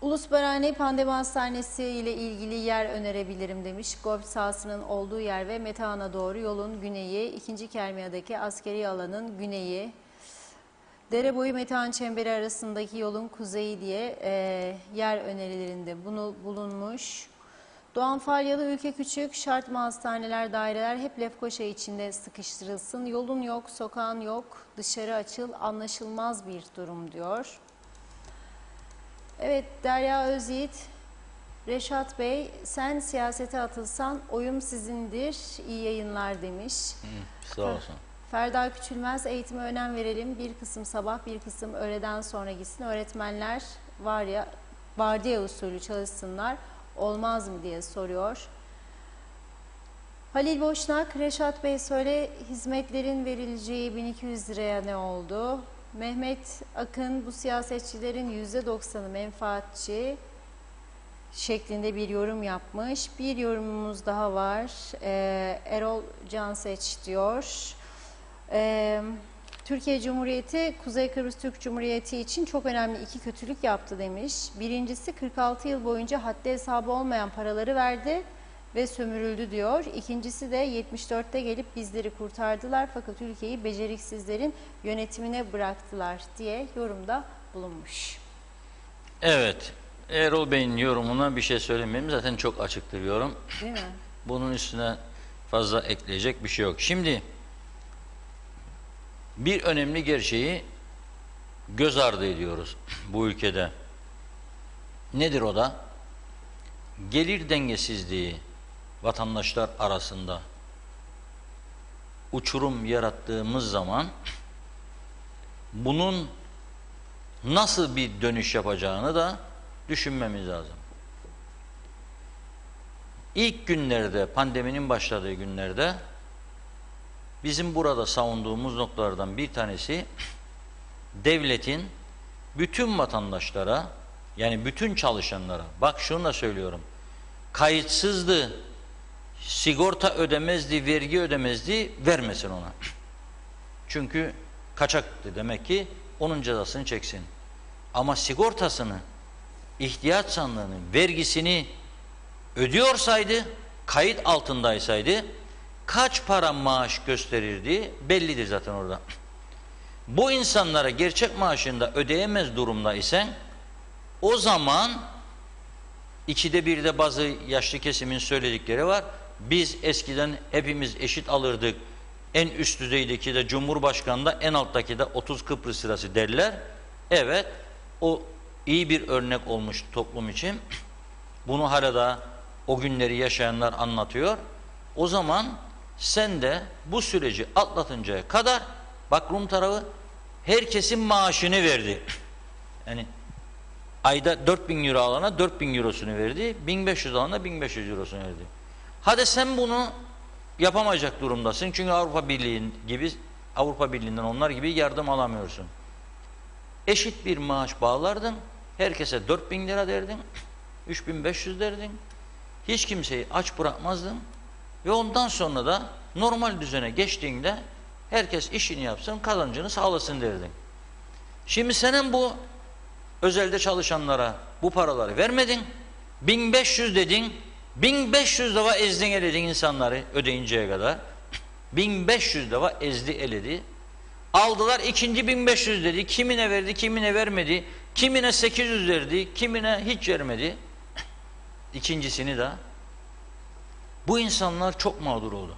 Ulusbarhane Pandemi Hastanesi ile ilgili yer önerebilirim demiş. Golf sahasının olduğu yer ve Metehan'a doğru yolun güneyi, 2. Kermiya'daki askeri alanın güneyi, dere boyu Metehan Çemberi arasındaki yolun kuzeyi diye yer önerilerinde bulunmuş. Doğan Falyalı, ülke küçük, şart mı hastaneler, daireler hep Lefkoşa içinde sıkıştırılsın. Yolun yok, sokağın yok, dışarı açıl, anlaşılmaz bir durum diyor. Evet, Derya Özyiğit, Reşat Bey, sen siyasete atılsan oyum sizindir, iyi yayınlar demiş. Sağ olsun. Ferda Küçülmez, eğitime önem verelim, bir kısım sabah, bir kısım öğleden sonra gitsin. Öğretmenler vardiya usulü çalışsınlar, olmaz mı diye soruyor. Halil Boşnak, Reşat Bey söyle, hizmetlerin verileceği 1200 liraya ne oldu? Mehmet Akın, bu siyasetçilerin %90'ı menfaatçi şeklinde bir yorum yapmış. Bir yorumumuz daha var. Erol Canseç diyor. Türkiye Cumhuriyeti, Kuzey Kıbrıs Türk Cumhuriyeti için çok önemli 2 kötülük yaptı demiş. Birincisi 46 yıl boyunca haddi hesabı olmayan paraları verdi ve sömürüldü diyor. İkincisi de 74'te gelip bizleri kurtardılar fakat ülkeyi beceriksizlerin yönetimine bıraktılar diye yorumda bulunmuş. Evet, Erol Bey'in yorumuna bir şey söylemeyeyim. Zaten çok açıktır yorum. Değil mi? Bunun üstüne fazla ekleyecek bir şey yok. Şimdi bir önemli gerçeği göz ardı ediyoruz bu ülkede. Nedir o da? Gelir dengesizliği vatandaşlar arasında uçurum yarattığımız zaman bunun nasıl bir dönüş yapacağını da düşünmemiz lazım. İlk günlerde, pandeminin başladığı günlerde bizim burada savunduğumuz noktalardan bir tanesi devletin bütün vatandaşlara, yani bütün çalışanlara, bak şunu da söylüyorum, kayıtsızdı, sigorta ödemezdi, vergi ödemezdi, vermesin ona. Çünkü kaçaktı demek ki, onun cezasını çeksin. Ama sigortasını, ihtiyaç sandığını, vergisini ödüyorsaydı, kayıt altındaysaydı, kaç para maaş gösterirdi bellidir zaten orada. Bu insanlara gerçek maaşında ödeyemez durumda isen, o zaman 2'de 1'de bazı yaşlı kesimin söyledikleri var. Biz eskiden hepimiz eşit alırdık. En üst düzeydeki de Cumhurbaşkanı'nda, en alttaki de 30 Kıbrıs lirası derler. Evet, o iyi bir örnek olmuş toplum için. Bunu hala da o günleri yaşayanlar anlatıyor. O zaman sen de bu süreci atlatıncaya kadar, bak Rum tarafı herkesin maaşını verdi. Yani ayda 4000 euro alana 4000 eurosunu verdi, 1500 alana 1500 eurosunu verdi. Hadi sen bunu yapamayacak durumdasın çünkü Avrupa Birliği'nden onlar gibi yardım alamıyorsun. Eşit bir maaş bağlardın, herkese 4000 lira derdin, 3500 derdin, hiç kimseyi aç bırakmazdın ve ondan sonra da normal düzene geçtiğinde herkes işini yapsın, kazancını sağlasın derdin. Şimdi senin bu özelde çalışanlara bu paraları vermedin, 1500 dedin, 1500 defa ezdin eledin insanları ödeyinceye kadar, 1500 defa ezdi eledi, aldılar ikinci 1500 dedi, kimine verdi, kimine vermedi, kimine 800 verdi, kimine hiç vermedi, ikincisini de. Bu insanlar çok mağdur oldu.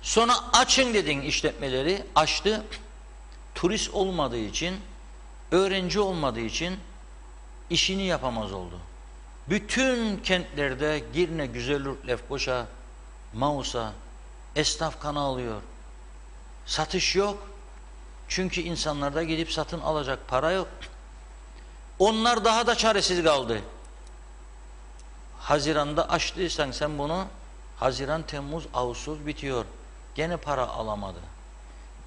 Sonra açın dedin işletmeleri, açtı, turist olmadığı için, öğrenci olmadığı için işini yapamaz oldu. Bütün kentlerde Girne, Güzelyurt, Lefkoşa, Mausa esnaf kan ağlıyor. Satış yok. Çünkü insanlarda gidip satın alacak para yok. Onlar daha da çaresiz kaldı. Haziran'da açtıysan sen bunu, Haziran, Temmuz, Ağustos bitiyor. Gene para alamadı.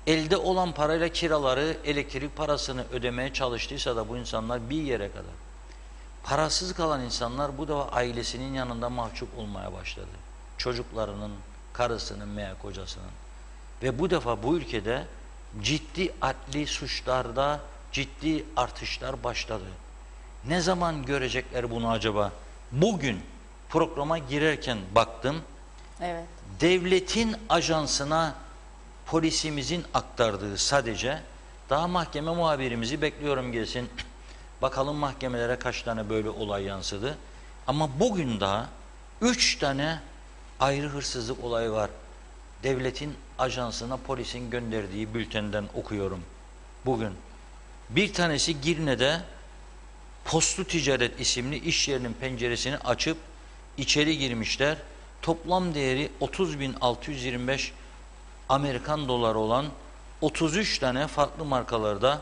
elde olan parayla kiraları, elektrik parasını ödemeye çalıştıysa da bu insanlar bir yere kadar. Parasız kalan insanlar bu defa ailesinin yanında mahcup olmaya başladı. Çocuklarının, karısının veya kocasının. Ve bu defa bu ülkede ciddi adli suçlarda ciddi artışlar başladı. Ne zaman görecekler bunu acaba? Bugün programa girerken baktım. Evet. Devletin ajansına polisimizin aktardığı sadece, daha mahkeme muhabirimizi bekliyorum gelsin. Bakalım mahkemelere kaç tane böyle olay yansıdı. Ama bugün daha 3 tane ayrı hırsızlık olayı var. Devletin ajansına polisin gönderdiği bültenden okuyorum bugün. Bir tanesi Girne'de Postlu Ticaret isimli iş yerinin penceresini açıp içeri girmişler. Toplam değeri 30.625 Amerikan doları olan 33 tane farklı markalarda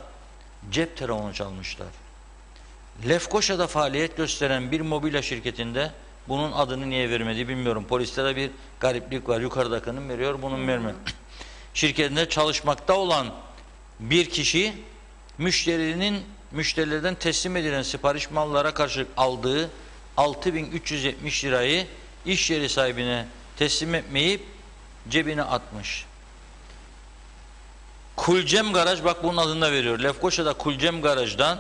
cep telefonu çalmışlar. Lefkoşa'da faaliyet gösteren bir mobilya şirketinde, bunun adını niye vermedi bilmiyorum. Poliste de bir gariplik var. Yukarıdakinin veriyor, bunun vermiyor. Şirketinde çalışmakta olan bir kişi müşterilerden teslim edilen sipariş mallara karşılık aldığı 6.370 lirayı iş yeri sahibine teslim etmeyip cebine atmış. Kulcem Garaj, bak bunun adını da veriyor. Lefkoşa'da Kulcem Garaj'dan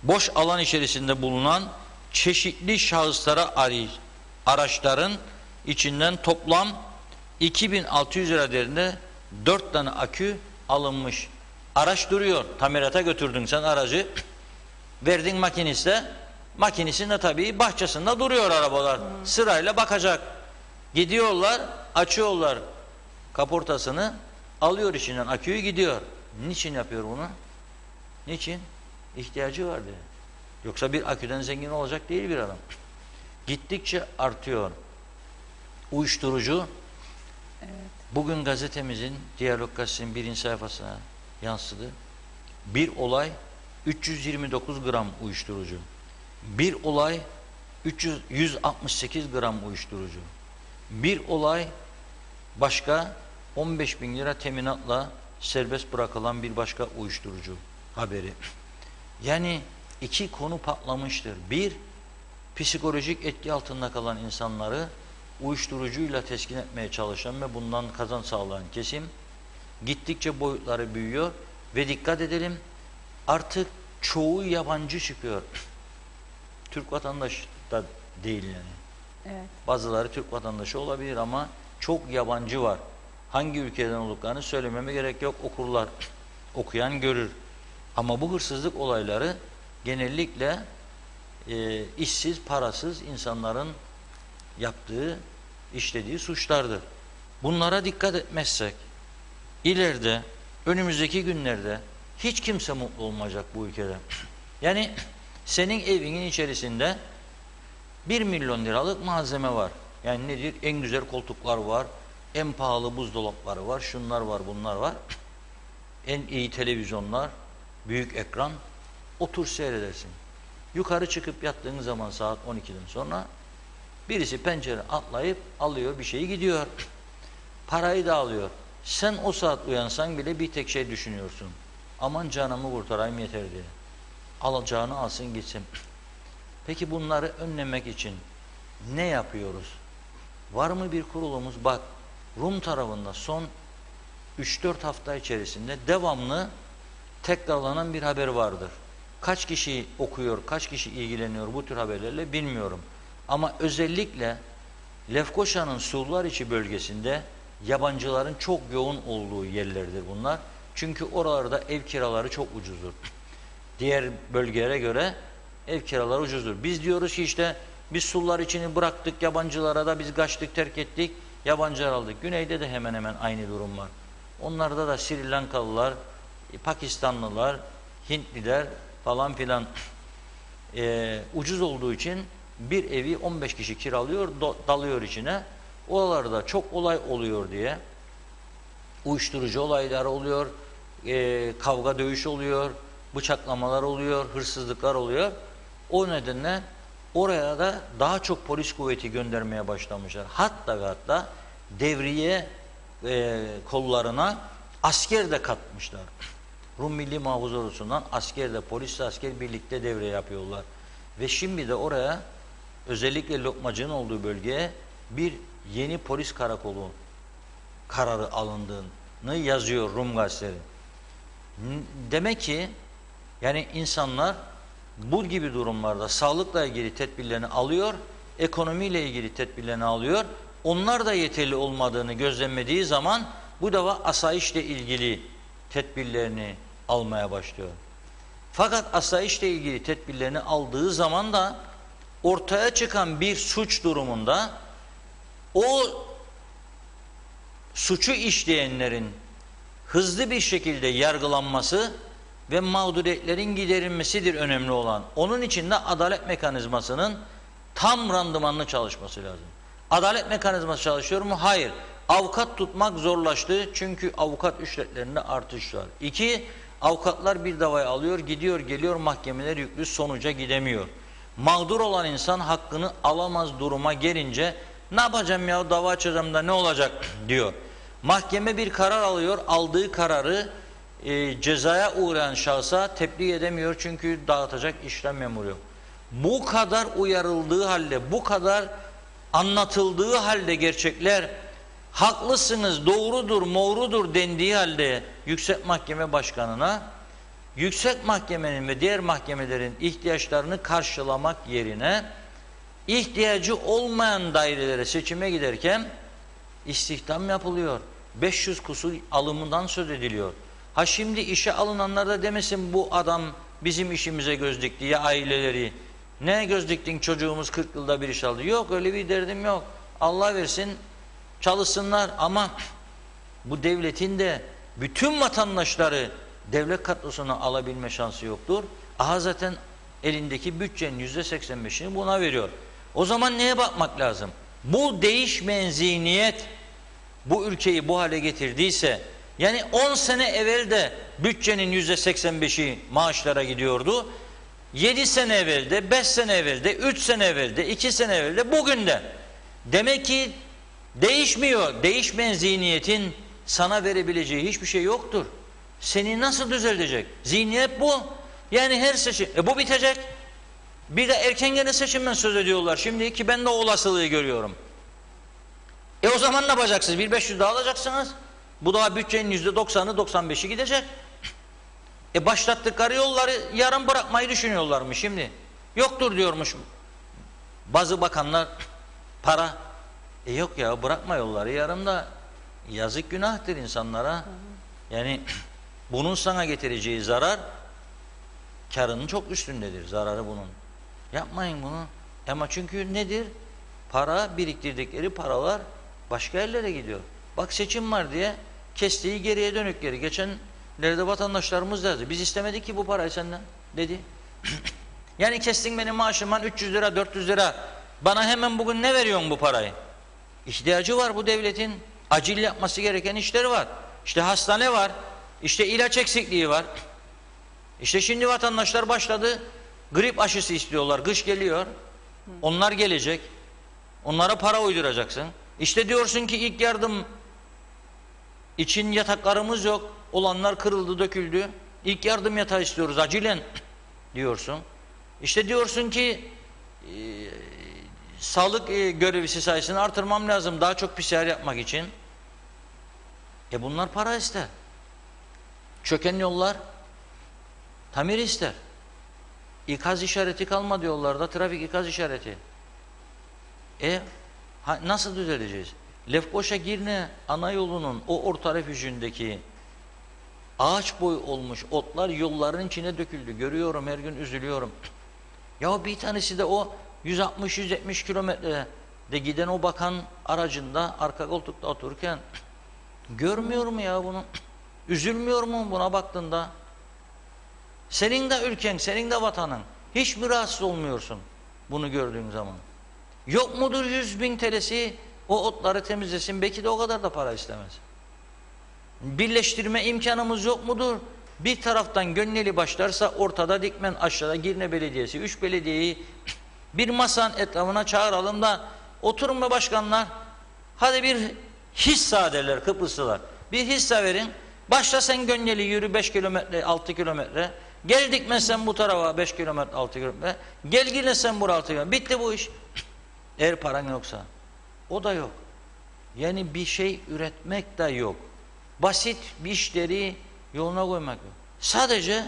boş alan içerisinde bulunan çeşitli şahıslara araçların içinden toplam 2.600 lira değerinde 4 tane akü alınmış. Araç duruyor. Tamirata götürdün sen aracı. Verdin makiniste. Makinisinin de tabii bahçesinde duruyor arabalar. Sırayla bakacak. Gidiyorlar, açıyorlar kaportasını, alıyor içinden aküyü, gidiyor. Niçin yapıyor bunu? Niçin? İhtiyacı var diye. Yoksa bir aküden zengin olacak değil bir adam. Gittikçe artıyor. Uyuşturucu. Evet. Bugün gazetemizin, Diyalog Gazetesi'nin 1. sayfasına yansıdı. Bir olay 329 gram uyuşturucu. Bir olay 168 gram uyuşturucu. Bir olay başka 15.000 lira teminatla serbest bırakılan bir başka uyuşturucu haberi. Yani iki konu patlamıştır. Bir, psikolojik etki altında kalan insanları uyuşturucuyla teskin etmeye çalışan ve bundan kazanç sağlayan kesim gittikçe boyutları büyüyor ve dikkat edelim, artık çoğu yabancı çıkıyor. Türk vatandaşı da değil yani. Evet. Bazıları Türk vatandaşı olabilir ama çok yabancı var. Hangi ülkeden olduklarını söylememe gerek yok, okurlar. Okuyan görür. Ama bu hırsızlık olayları genellikle işsiz, parasız insanların yaptığı, işlediği suçlardır. Bunlara dikkat etmezsek ileride, önümüzdeki günlerde hiç kimse mutlu olmayacak bu ülkede. Yani senin evinin içerisinde 1 milyon liralık malzeme var. Yani nedir? En güzel koltuklar var, en pahalı buzdolapları var, şunlar var, bunlar var. En iyi televizyonlar, büyük ekran, otur seyredersin. Yukarı çıkıp yattığın zaman saat 12'den sonra birisi pencere atlayıp alıyor bir şeyi, gidiyor. Parayı da alıyor. Sen o saat uyansan bile bir tek şey düşünüyorsun. Aman canımı kurtarayım yeter diye. Alacağını alsın gitsin. Peki bunları önlemek için ne yapıyoruz? Var mı bir kurulumuz? Bak, Rum tarafında son 3-4 hafta içerisinde devamlı tekrarlanan bir haber vardır. Kaç kişi okuyor, kaç kişi ilgileniyor bu tür haberlerle bilmiyorum. Ama özellikle Lefkoşa'nın Surlar bölgesinde yabancıların çok yoğun olduğu yerlerdir bunlar. Çünkü oralarda ev kiraları çok ucuzdur. Diğer bölgelere göre ev kiraları ucuzdur. Biz diyoruz ki işte biz Surlar içini bıraktık, yabancılara da biz kaçtık, terk ettik, yabancılar aldık. Güneyde de hemen hemen aynı durum var. Onlarda da Sri Lankalılar, Pakistanlılar, Hintliler falan filan ucuz olduğu için bir evi 15 kişi kiralıyor, dalıyor içine. Oralarda çok olay oluyor diye, uyuşturucu olaylar oluyor, kavga dövüş oluyor, bıçaklamalar oluyor, hırsızlıklar oluyor. O nedenle oraya da daha çok polis kuvveti göndermeye başlamışlar. Hatta devriye kollarına asker de katmışlar. Rum Milli Muhafız Ordusu'ndan asker de, polis de, asker birlikte devre yapıyorlar. Ve şimdi de oraya, özellikle Lokmacı'nın olduğu bölgeye bir yeni polis karakolu kararı alındığını yazıyor Rum gazeteleri. Demek ki yani insanlar bu gibi durumlarda sağlıkla ilgili tedbirlerini alıyor, ekonomiyle ilgili tedbirlerini alıyor. Onlar da yeterli olmadığını gözlemlediği zaman bu defa asayişle ilgili tedbirlerini almaya başlıyor. Fakat asayişle ilgili tedbirlerini aldığı zaman da ortaya çıkan bir suç durumunda o suçu işleyenlerin hızlı bir şekilde yargılanması ve mağduriyetlerin giderilmesidir önemli olan. Onun için de adalet mekanizmasının tam randımanlı çalışması lazım. Adalet mekanizması çalışıyor mu? Hayır. Avukat tutmak zorlaştı çünkü avukat ücretlerinde artış var. 2. Avukatlar bir davayı alıyor, gidiyor, geliyor, mahkemeler yüklü, sonuca gidemiyor. Mağdur olan insan hakkını alamaz duruma gelince ne yapacağım ya, dava açacağım da ne olacak diyor. Mahkeme bir karar alıyor, aldığı kararı cezaya uğrayan şahsa tebliğ edemiyor çünkü dağıtacak işlem memuru yok. Bu kadar uyarıldığı halde, bu kadar anlatıldığı halde gerçekler, haklısınız, doğrudur, mağrudur dendiği halde Yüksek Mahkeme Başkanı'na, Yüksek Mahkemenin ve diğer mahkemelerin ihtiyaçlarını karşılamak yerine ihtiyacı olmayan dairelere seçime giderken istihdam yapılıyor. 500 kusur alımından söz ediliyor. Ha şimdi işe alınanlar da demesin bu adam bizim işimize göz dikti ya aileleri. Ne göz diktin, çocuğumuz 40 yılda bir iş aldı. Yok, öyle bir derdim yok. Allah versin çalışsınlar ama bu devletin de bütün vatandaşları devlet kadrosuna alabilme şansı yoktur. Aha zaten elindeki bütçenin %85'ini buna veriyor. O zaman neye bakmak lazım? Bu değişmeyen zihniyet bu ülkeyi bu hale getirdiyse, yani 10 sene evvel de bütçenin %85'i maaşlara gidiyordu. 7 sene evvelde, 5 sene evvelde, 3 sene evvelde, 2 sene evvelde, bugün de. Demek ki değişmiyor. Değişmeyen zihniyetin sana verebileceği hiçbir şey yoktur. Seni nasıl düzeltecek? Zihniyet bu. Yani her seçim. Bu bitecek. Bir de erken gene seçimden söz ediyorlar. Şimdi ki ben de o olasılığı görüyorum. O zaman ne yapacaksınız? 1.500 daha alacaksınız. Bu daha bütçenin %90'ı 95'i gidecek. Başlattıkları yolları yarım bırakmayı düşünüyorlar mı şimdi? Yoktur diyormuş bazı bakanlar, para. Yok ya, bırakma yolları yarım da, yazık günahtır insanlara. Yani bunun sana getireceği zarar karının çok üstündedir, zararı bunun. Yapmayın bunu. Ama çünkü nedir? Para, biriktirdikleri paralar başka yerlere gidiyor. Bak seçim var diye kestiği geriye dönük geri. Geçenlerde vatandaşlarımız dedi. Biz istemedik ki bu parayı senden dedi. Yani kestin benim maaşımdan 300 lira 400 lira. Bana hemen bugün ne veriyorsun bu parayı? İhtiyacı var bu devletin. Acil yapması gereken işleri var. İşte hastane var. İşte ilaç eksikliği var. İşte şimdi vatandaşlar başladı. Grip aşısı istiyorlar. Kış geliyor. Onlar gelecek. Onlara para uyduracaksın. İşte diyorsun ki ilk yardım için yataklarımız yok. Olanlar kırıldı, döküldü. İlk yardım yatağı istiyoruz acilen diyorsun. İşte diyorsun ki sağlık görevlisi sayısını artırmam lazım daha çok PCR yapmak için. Bunlar para ister. Çöken yollar tamir ister. İkaz işareti kalmadı yollarda, trafik ikaz işareti. Nasıl düzeleceğiz? Lefkoşa-Girne ana yolunun o orta refüjündeki ağaç boyu olmuş otlar yolların içine döküldü. Görüyorum, her gün üzülüyorum. Ya bir tanesi de o 160-170 kilometrede giden o bakan aracında arka koltukta otururken görmüyor mu ya bunu? Üzülmüyor mu buna baktığında? Senin de ülken, senin de vatanın. Hiç mi rahatsız olmuyorsun bunu gördüğün zaman? Yok mudur 100.000 TL'si o otları temizlesin? Belki de o kadar da para istemez. Birleştirme imkanımız yok mudur? Bir taraftan Gönneli başlarsa ortada Dikmen, aşağıda Girne Belediyesi, 3 belediyeyi bir masanın etrafına çağıralım da oturun be başkanlar. Hadi bir Hissa derler Kıbrıslılar. Bir hissa verin. Başla sen Gönyeli yürü 5 kilometre 6 kilometre. Gel dikmezsen bu tarafa 5 kilometre 6 kilometre. Gel yine sen buraya 6 kilometre. Bitti bu iş. Eğer paran yoksa. O da yok. Yani bir şey üretmek de yok. Basit bir işleri yoluna koymak yok. Sadece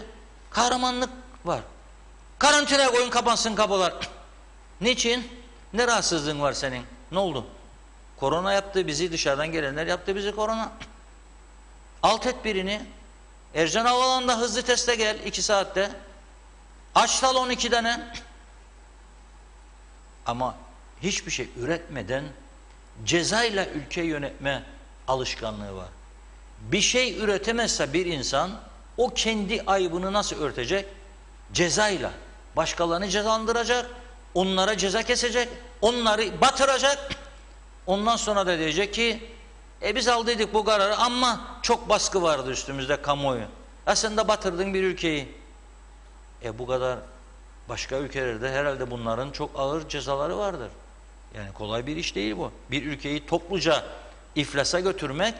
kahramanlık var. Karantinaya koyun kapansın kapılar. Niçin? Ne rahatsızlığın var senin? Ne oldu? Korona yaptı bizi, dışarıdan gelenler yaptı bizi korona. Alt et birini. Ercan Havalan'da hızlı teste gel 2 saatte. Aç dal 12 tane. Ama hiçbir şey üretmeden cezayla ülke yönetme alışkanlığı var. Bir şey üretemezse bir insan o kendi ayıbını nasıl örtecek? Cezayla. Başkalarını cezalandıracak, onlara ceza kesecek, onları batıracak. Ondan sonra da diyecek ki biz aldıydık bu kararı ama çok baskı vardı üstümüzde kamuoyu. Sen de batırdın bir ülkeyi. Bu kadar başka ülkelerde herhalde bunların çok ağır cezaları vardır. Yani kolay bir iş değil bu. Bir ülkeyi topluca iflasa götürmek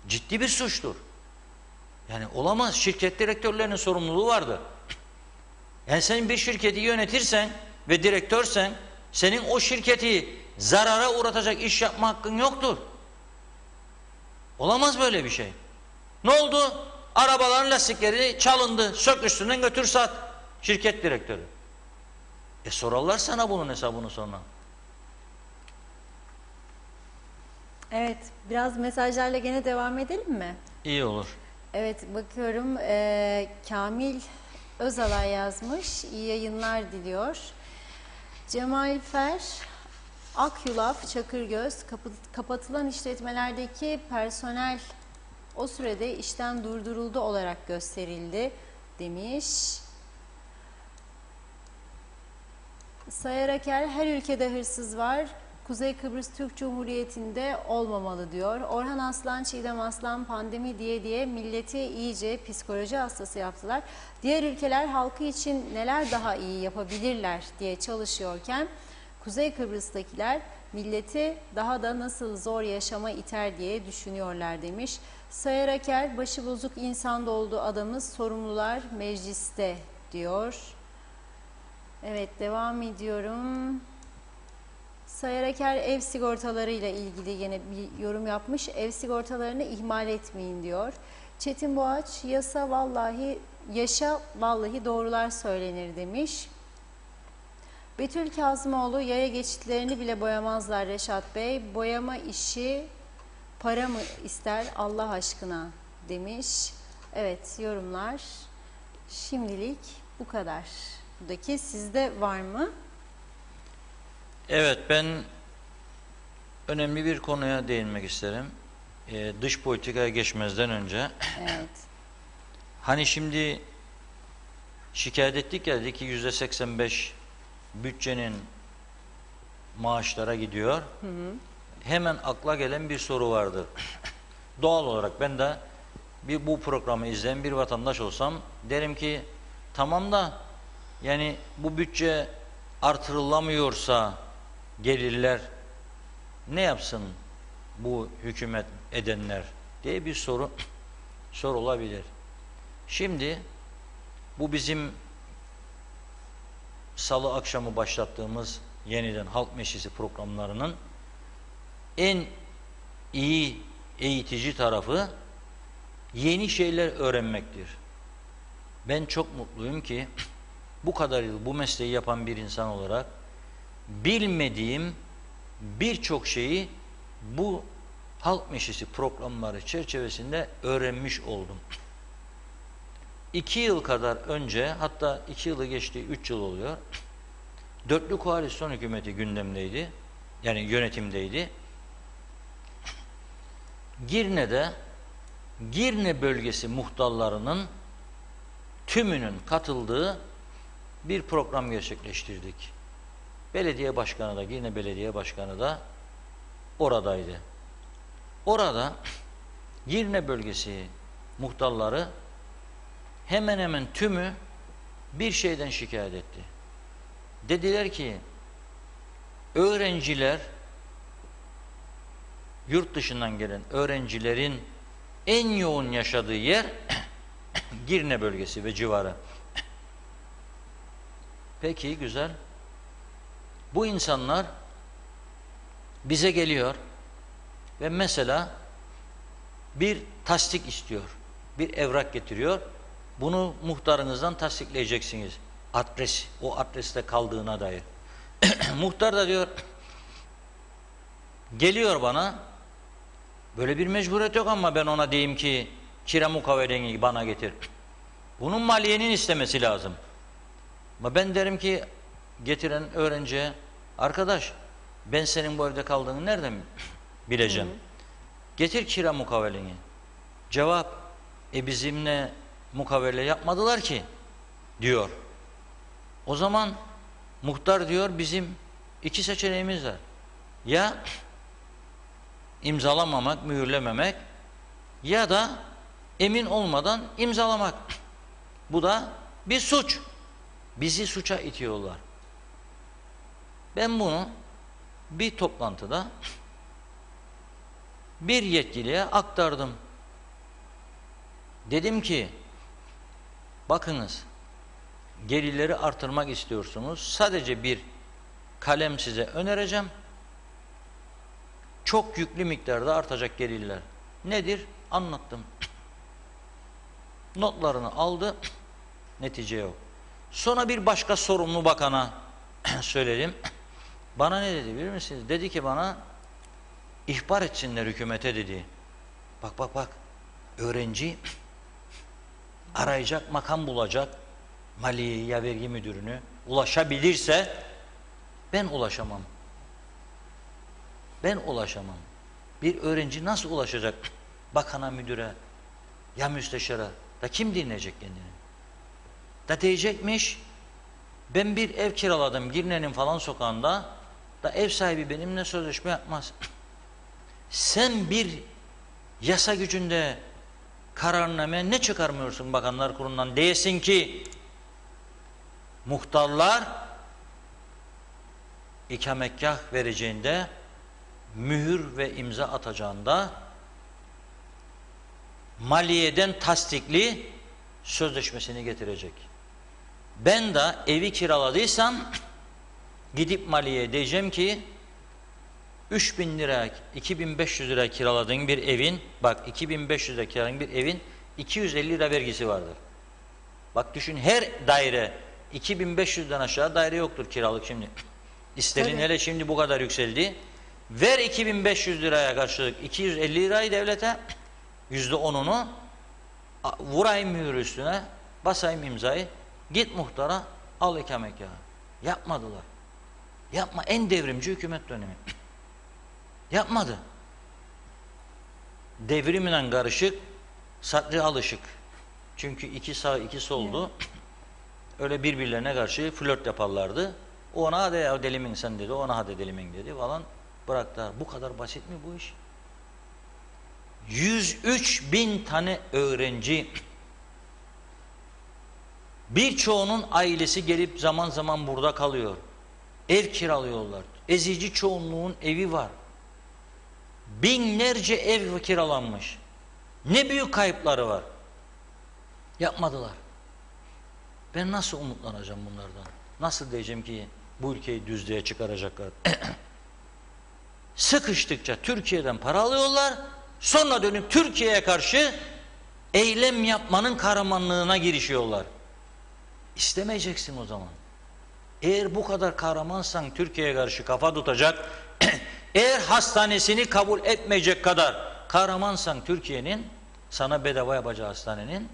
ciddi bir suçtur. Yani olamaz. Şirket direktörlerinin sorumluluğu vardır. Yani sen bir şirketi yönetirsen ve direktörsen senin o şirketi zarara uğratacak iş yapma hakkın yoktur. Olamaz böyle bir şey. Ne oldu? Arabaların lastikleri çalındı. Sök üstünden götür sat. Şirket direktörü. Sorarlar sana bunun hesabını sonra. Evet, biraz mesajlarla gene devam edelim mi? İyi olur. Evet, bakıyorum Kamil Özalay yazmış, iyi yayınlar diliyor. Cemal Fer, Akyulaf, Çakırgöz, kapatılan işletmelerdeki personel o sürede işten durduruldu olarak gösterildi demiş. Sayar Aker, her ülkede hırsız var. Kuzey Kıbrıs Türk Cumhuriyeti'nde olmamalı diyor. Orhan Aslan, Çiğdem Aslan pandemi diye milleti iyice psikoloji hastası yaptılar. Diğer ülkeler halkı için neler daha iyi yapabilirler diye çalışıyorken Kuzey Kıbrıs'takiler milleti daha da nasıl zor yaşama iter diye düşünüyorlar demiş. Sayar Aker, başı bozuk insan doldu adamız, sorumlular mecliste diyor. Evet, devam ediyorum. Sayar Aker ev sigortalarıyla ilgili yine bir yorum yapmış. Ev sigortalarını ihmal etmeyin diyor. Çetin Boğaç, yaşa vallahi doğrular söylenir demiş. Betül Kazımoğlu, yaya geçitlerini bile boyamazlar Reşat Bey. Boyama işi para mı ister Allah aşkına demiş. Evet, yorumlar şimdilik bu kadar. Buradaki sizde var mı? Evet, ben önemli bir konuya değinmek isterim. Dış politikaya geçmezden önce. Evet. Hani şimdi şikayet ettik ya, dedik ki %85 bütçenin maaşlara gidiyor. Hemen akla gelen bir soru vardır. Doğal olarak ben de bu programı izleyen bir vatandaş olsam derim ki tamam da yani bu bütçe artırılamıyorsa gelirler ne yapsın bu hükümet edenler diye bir soru olabilir. Şimdi bu bizim salı akşamı başlattığımız yeniden Halk Meclisi programlarının en iyi eğitici tarafı yeni şeyler öğrenmektir. Ben çok mutluyum ki bu kadar yıl bu mesleği yapan bir insan olarak bilmediğim birçok şeyi bu Halk Meclisi programları çerçevesinde öğrenmiş oldum. 2 yıl kadar önce, hatta 2 yılı geçti, 3 yıl oluyor. Dörtlü koalisyon hükümeti gündemdeydi. Yani yönetimdeydi. Girne bölgesi muhtarlarının tümünün katıldığı bir program gerçekleştirdik. Belediye başkanı da, Girne Belediye Başkanı da oradaydı. Orada Girne bölgesi muhtarları hemen hemen tümü bir şeyden şikayet etti. Dediler ki öğrenciler yurt dışından gelen öğrencilerin en yoğun yaşadığı yer Girne bölgesi ve civarı. Peki, güzel. Bu insanlar bize geliyor ve mesela bir tasdik istiyor. Bir evrak getiriyor. Bunu muhtarınızdan tasdikleyeceksiniz. Adres, o adreste kaldığına dair. Muhtar da diyor, geliyor bana, böyle bir mecburiyet yok ama ben ona diyeyim ki kira mukaveleni bana getir. Bunun maliyenin istemesi lazım. Ama ben derim ki getiren öğrenciye, arkadaş ben senin bu evde kaldığını nereden bileceğim? Getir kira mukaveleni. Cevap, bizimle mukavele yapmadılar ki diyor. O zaman muhtar diyor, bizim iki seçeneğimiz var. Ya imzalamamak, mühürlememek, ya da emin olmadan imzalamak. Bu da bir suç. Bizi suça itiyorlar. Ben bunu bir toplantıda bir yetkiliye aktardım. Dedim ki, bakınız, gelirleri artırmak istiyorsunuz. Sadece bir kalem size önereceğim. Çok yüklü miktarda artacak gelirler. Nedir? Anlattım. Notlarını aldı. Netice yok. Sonra bir başka sorumlu bakana söyledim. Bana ne dedi bilir misiniz? Dedi ki bana, ihbar etsinler hükümete dedi. Bak. Öğrenci arayacak, makam bulacak, maliye ya vergi müdürünü ulaşabilirse ben ulaşamam. Ben ulaşamam. Bir öğrenci nasıl ulaşacak bakana, müdüre ya müsteşara? Da kim dinleyecek kendini? Da diyecekmiş, ben bir ev kiraladım Girne'nin falan sokağında, da ev sahibi benimle sözleşme yapmaz. Sen bir yasa gücünde kararname ne çıkarmıyorsun Bakanlar Kurulu'ndan, diyesin ki muhtarlar ikametgah vereceğinde, mühür ve imza atacağında maliyeden tasdikli sözleşmesini getirecek. Ben de evi kiraladıysam gidip maliyeye diyeceğim ki 3.000 lira, 2.500 lira kiraladığın bir evin, bak 2.500 lira kiraladığın bir evin 250 lira vergisi vardır. Bak düşün, her daire 2.500'den aşağı daire yoktur kiralık şimdi. İsterin, hele şimdi bu kadar yükseldi. Ver 2.500 liraya karşılık 250 lirayı devlete, %10'unu vurayım mühür üstüne, basayım imzayı, git muhtara al ikametgahı. Yapmadılar. Yapma, en devrimci hükümet dönemi. Yapmadı. Devrimle karışık, satri alışık. Çünkü iki sağ iki soldu. Öyle birbirlerine karşı flört yaparlardı. O ona hadi ya delimin sen dedi, ona hadi delimin dedi falan, bıraktılar. Bu kadar basit mi bu iş? 103.000 tane öğrenci, birçoğunun ailesi gelip zaman zaman burada kalıyor. Ev kiralıyorlar. Ezici çoğunluğun evi var. Binlerce ev kiralanmış. Ne büyük kayıpları var. Yapmadılar. Ben nasıl umutlanacağım bunlardan? Nasıl diyeceğim ki bu ülkeyi düzlüğe çıkaracaklar? Sıkıştıkça Türkiye'den para alıyorlar. Sonra dönüp Türkiye'ye karşı eylem yapmanın kahramanlığına girişiyorlar. İstemeyeceksin o zaman. Eğer bu kadar kahramansan, Türkiye'ye karşı kafa tutacak, eğer hastanesini kabul etmeyecek kadar kahramansan, Türkiye'nin sana bedava yapacağı hastanenin,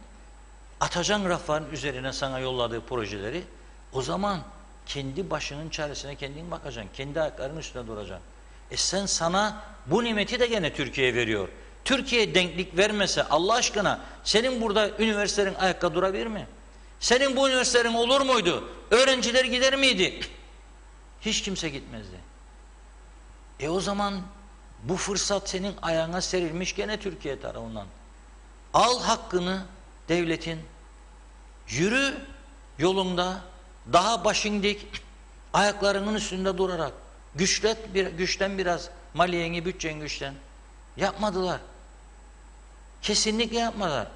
atacaksın rafların üzerine sana yolladığı projeleri, o zaman kendi başının çaresine kendin bakacaksın. Kendi ayaklarının üstüne duracaksın. Sana bu nimeti de gene Türkiye veriyor. Türkiye denklik vermese Allah aşkına senin burada üniversitelerin ayakta durabilir mi? Senin bu üniversitelerin olur muydu? Öğrenciler gider miydi? Hiç kimse gitmezdi. O zaman bu fırsat senin ayağına serilmiş gene Türkiye tarafından. Al hakkını devletin. Yürü yolunda, daha başın dik, ayaklarının üstünde durarak güçten biraz maliyeni, bütçeni güçlen. Yapmadılar. Kesinlikle yapmadılar.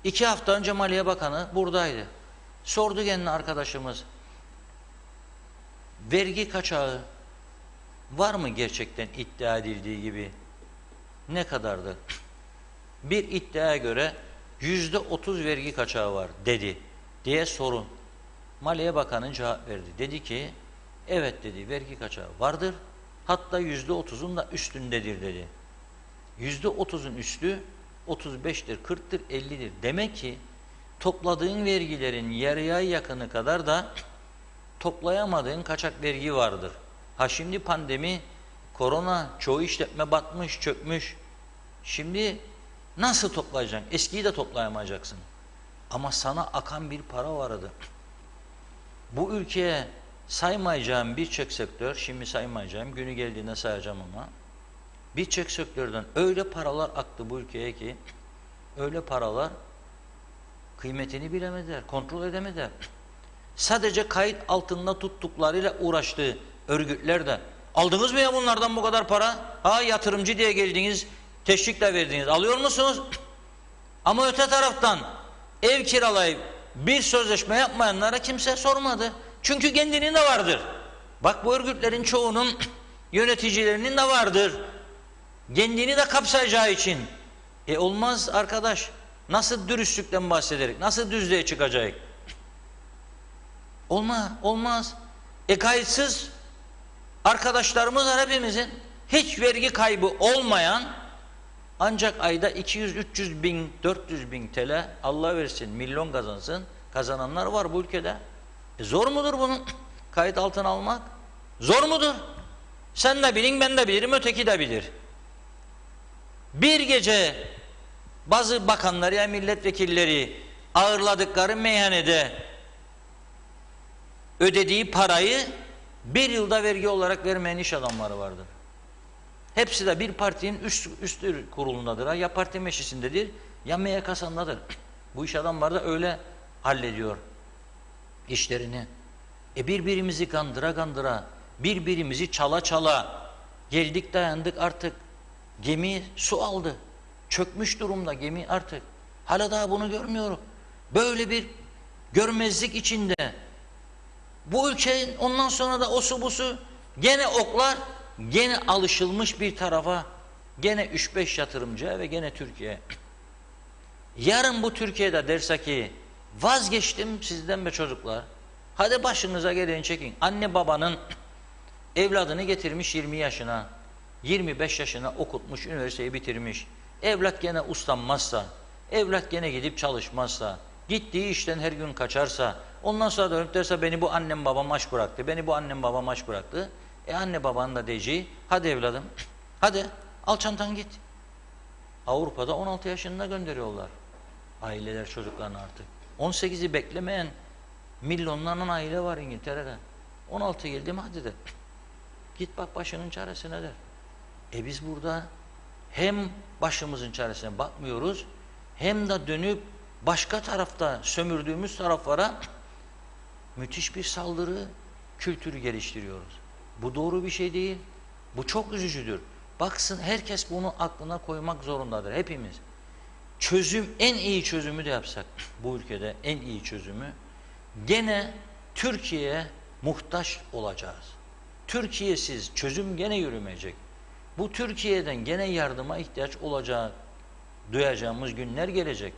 İki hafta önce Maliye Bakanı buradaydı. Sordu kendine arkadaşımız. Vergi kaçağı var mı gerçekten iddia edildiği gibi? Ne kadardı? Bir iddiaya göre %30 vergi kaçağı var dedi diye sorun. Maliye Bakanı cevap verdi. Dedi ki evet dedi, vergi kaçağı vardır. Hatta %30'un da üstündedir dedi. %30'un üstü 35'tir, 40'tır, 50'dir. Demek ki topladığın vergilerin yarıya yakını kadar da toplayamadığın kaçak vergi vardır. Ha şimdi pandemi, korona, çoğu işletme batmış, çökmüş. Şimdi nasıl toplayacaksın? Eskiyi de toplayamayacaksın. Ama sana akan bir para vardı. Bu ülkeye saymayacağım birçok sektör, şimdi saymayacağım, günü geldiğinde sayacağım ama birçok sektörden öyle paralar aktı bu ülkeye ki öyle paralar kıymetini bilemediler, kontrol edemediler. Sadece kayıt altında tuttuklarıyla uğraştığı örgütler de aldınız mı ya bunlardan bu kadar para? Ha yatırımcı diye geldiğiniz, teşvikle verdiğiniz alıyor musunuz? Ama öte taraftan ev kiralayıp bir sözleşme yapmayanlara kimse sormadı. Çünkü kendinin de vardır. Bak bu örgütlerin çoğunun yöneticilerinin de vardır. Kendini de kapsayacağı için. Olmaz arkadaş. Nasıl dürüstlükten bahsederek, nasıl düzlüğe çıkacak? Olmaz. Kayıtsız arkadaşlarımız var hepimizin. Hiç vergi kaybı olmayan ancak ayda 200-300 bin, 400 bin TL Allah versin milyon kazansın. Kazananlar var bu ülkede. Zor mudur bunu kayıt altına almak? Zor mudur? Sen de bilin, ben de bilirim, öteki de bilir. Bir gece bazı bakanlar ya milletvekilleri ağırladıkları meyhanede ödediği parayı bir yılda vergi olarak vermeyen iş adamları vardır. Hepsi de bir partinin üst kurulundadır. Ya parti meclisindedir ya MYK'sındadır. Bu iş adamları da öyle hallediyor işlerini. Birbirimizi kandıra birbirimizi çala geldik dayandık artık. Gemi su aldı. Çökmüş durumda gemi artık. Hala daha bunu görmüyorum. Böyle bir görmezlik içinde. Bu ülkenin ondan sonra da osu busu gene oklar, gene alışılmış bir tarafa, gene 3-5 yatırımcıya ve gene Türkiye. Yarın bu Türkiye'de derse ki vazgeçtim sizden be çocuklar. Hadi başınıza geleni çekin. Anne babanın evladını getirmiş 20 yaşına, 25 yaşına okutmuş, üniversiteyi bitirmiş. Evlat gene uslanmazsa, evlat gene gidip çalışmazsa, gittiği işten her gün kaçarsa, ondan sonra dönüp derse beni bu annem babam aç bıraktı, beni bu annem babam aç bıraktı. Anne babanın da diyeceği, hadi evladım, hadi al çantan git. Avrupa'da 16 yaşında gönderiyorlar aileler çocuklarını artık. 18'i beklemeyen milyonlarla aile var İngiltere'de. 16 geldi mi hadi de. Git bak başının çaresine der. Biz burada hem başımızın çaresine bakmıyoruz hem de dönüp başka tarafta sömürdüğümüz taraflara müthiş bir saldırı kültürü geliştiriyoruz. Bu doğru bir şey değil. Bu çok üzücüdür. Baksın herkes bunu aklına koymak zorundadır. Hepimiz. En iyi çözümü de yapsak bu ülkede en iyi çözümü gene Türkiye'ye muhtaç olacağız. Türkiye'siz çözüm gene yürümeyecek. Bu Türkiye'den gene yardıma ihtiyaç duyacağımız günler gelecek.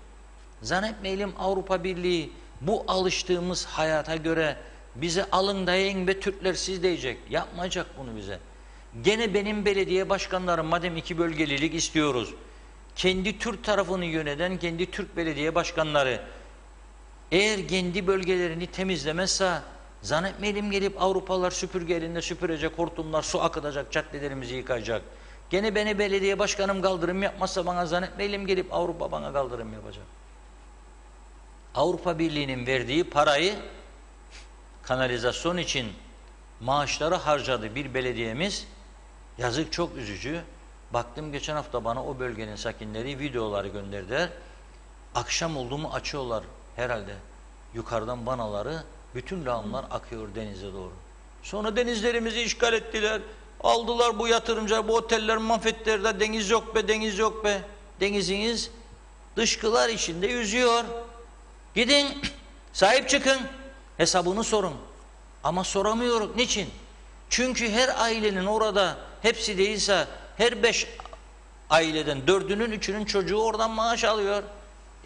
Zannetmeyelim Avrupa Birliği bu alıştığımız hayata göre bize alın dayayın be Türkler siz diyecek. Yapmayacak bunu bize. Gene benim belediye başkanlarım madem 2 bölgelilik istiyoruz. Kendi Türk tarafını yöneten kendi Türk belediye başkanları eğer kendi bölgelerini temizlemezse zannetmeyelim gelip Avrupalılar süpürge elinde süpürecek, hortumlar su akıtacak, caddelerimizi yıkayacak. Gene beni belediye başkanım kaldırım yapmazsa bana zannetmeyelim gelip Avrupa bana kaldırım yapacak. Avrupa Birliği'nin verdiği parayı kanalizasyon için maaşları harcadı bir belediyemiz. Yazık çok üzücü. Baktım geçen hafta bana o bölgenin sakinleri videoları gönderdiler. Akşam oldu mu açıyorlar herhalde. Yukarıdan vanaları bütün lağımlar akıyor denize doğru. Sonra denizlerimizi işgal ettiler. Aldılar bu yatırımcılar, bu oteller mahvettiler de deniz yok be, deniz yok be. Deniziniz dışkılar içinde yüzüyor. Gidin, sahip çıkın, hesabını sorun. Ama soramıyoruz. Niçin? Çünkü her ailenin orada, hepsi değilse her 5 aileden 4'ünün 3'ünün çocuğu oradan maaş alıyor.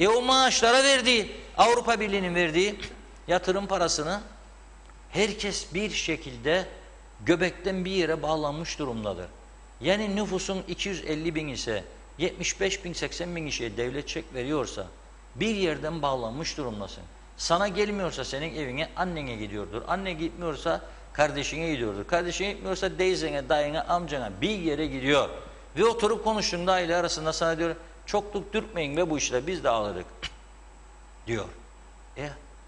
O maaşlara verdiği, Avrupa Birliği'nin verdiği yatırım parasını herkes bir şekilde göbekten bir yere bağlanmış durumdadır. Yani nüfusun 250 bin ise 75 bin 80 bin kişiye devlet çek veriyorsa bir yerden bağlanmış durumdasın. Sana gelmiyorsa senin evine annene gidiyordur. Anne gitmiyorsa kardeşine gidiyordur. Kardeşine gitmiyorsa teyzene, dayına, amcana bir yere gidiyor. Ve oturup konuştuğunda aile arasında sana diyor çokluk dürtmeyin ve bu işle biz de alırız diyor.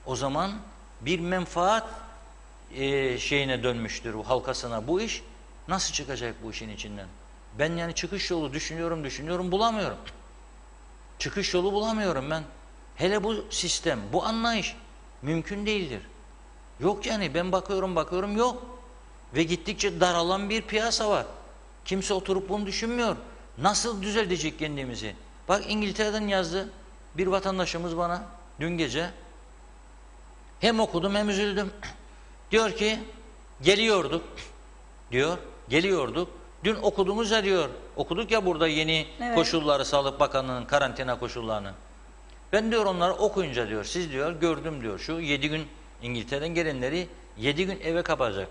O zaman bir menfaat şeyine dönmüştür, halkasına bu iş. Nasıl çıkacak bu işin içinden? Ben yani çıkış yolu düşünüyorum bulamıyorum. Çıkış yolu bulamıyorum ben. Hele bu sistem, bu anlayış mümkün değildir. Yok yani ben bakıyorum yok. Ve gittikçe daralan bir piyasa var. Kimse oturup bunu düşünmüyor. Nasıl düzeltecek kendimizi? Bak İngiltere'den yazdı bir vatandaşımız bana dün gece. Hem okudum hem üzüldüm. Diyor ki geliyorduk diyor. Geliyorduk. Dün okudunuz ya diyor. Okuduk ya burada yeni koşulları, Sağlık Bakanlığı'nın karantina koşullarını. Ben diyor onları okuyunca diyor siz diyor gördüm diyor şu 7 gün İngiltere'den gelenleri 7 gün eve kapatacak.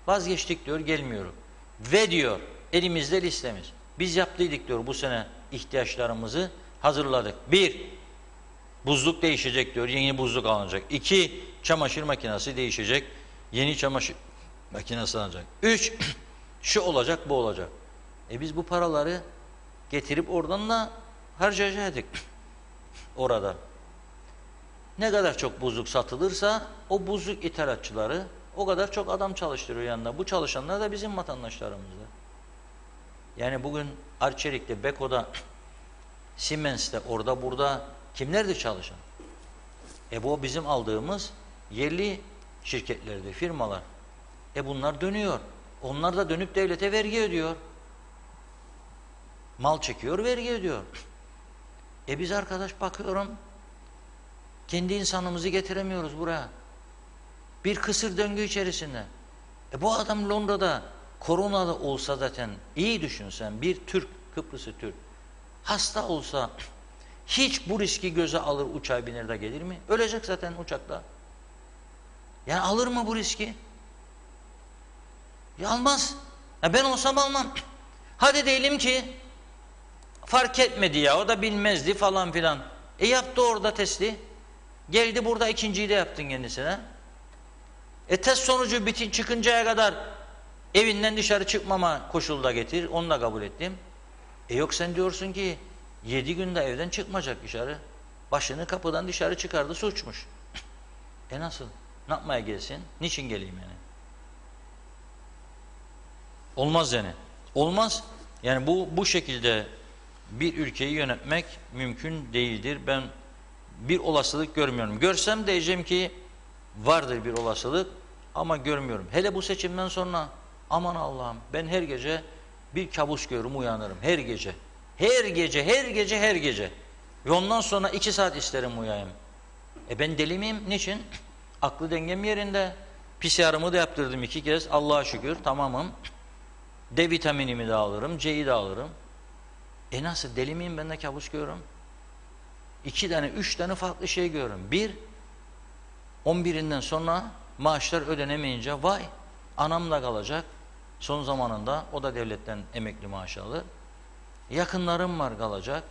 Vazgeçtik diyor gelmiyorum. Ve diyor elimizde listemiz. Biz yaptıydık diyor bu sene ihtiyaçlarımızı hazırladık. 1. Buzluk değişecek diyor. Yeni buzluk alınacak. 2. Çamaşır makinesi değişecek. Yeni çamaşır makinesi alınacak. 3. Şu olacak bu olacak. Biz bu paraları getirip oradan da harcayacaktık. Orada. Ne kadar çok buzluk satılırsa o buzluk ithalatçıları o kadar çok adam çalıştırıyor yanında. Bu çalışanlar da bizim vatandaşlarımızdır. Yani bugün Arçelik'te, Beko'da, Siemens'te, orada burada kimlerdir çalışan? Bu bizim aldığımız yerli şirketlerdi, firmalar. Bunlar dönüyor. Onlar da dönüp devlete vergi ödüyor. Mal çekiyor, vergi ödüyor. Biz arkadaş bakıyorum, kendi insanımızı getiremiyoruz buraya. Bir kısır döngü içerisinde. Bu adam Londra'da korona olsa zaten iyi düşünsen bir Türk, Kıbrıslı Türk hasta olsa hiç bu riski göze alır uçağa biner de gelir mi? Ölecek zaten uçakta. Yani alır mı bu riski? Almaz. Ben olsam almam. Hadi diyelim ki fark etmedi ya o da bilmezdi falan filan. Yaptı orada testi. Geldi burada ikinciyi de yaptın kendisine. Test sonucu çıkıncaya kadar evinden dışarı çıkmama koşulu da getir. Onu da kabul ettim. Yok sen diyorsun ki 7 günde evden çıkmayacak dışarı. Başını kapıdan dışarı çıkardı suçmuş. Nasıl? Ne yapmaya gelsin? Niçin geleyim yani? Olmaz yani. Olmaz. Yani bu şekilde bir ülkeyi yönetmek mümkün değildir. Ben bir olasılık görmüyorum. Görsem diyeceğim ki vardır bir olasılık ama görmüyorum. Hele bu seçimden sonra aman Allah'ım ben her gece bir kabus görürüm uyanırım. Her gece. Her gece, her gece, her gece. Ve ondan sonra 2 saat isterim uyuyayım. Ben deli miyim? Niçin? Aklı dengem yerinde. PCR'ımı da yaptırdım 2 kez. Allah'a şükür tamamım. D vitaminimi de alırım, C'yi de alırım. Nasıl deli miyim ben de kabus görürüm. 2 tane, 3 tane farklı şey görürüm. 1, 11'inden sonra maaşlar ödenemeyince vay anam da kalacak. Son zamanında o da devletten emekli maaşı alır. Yakınlarım var kalacak.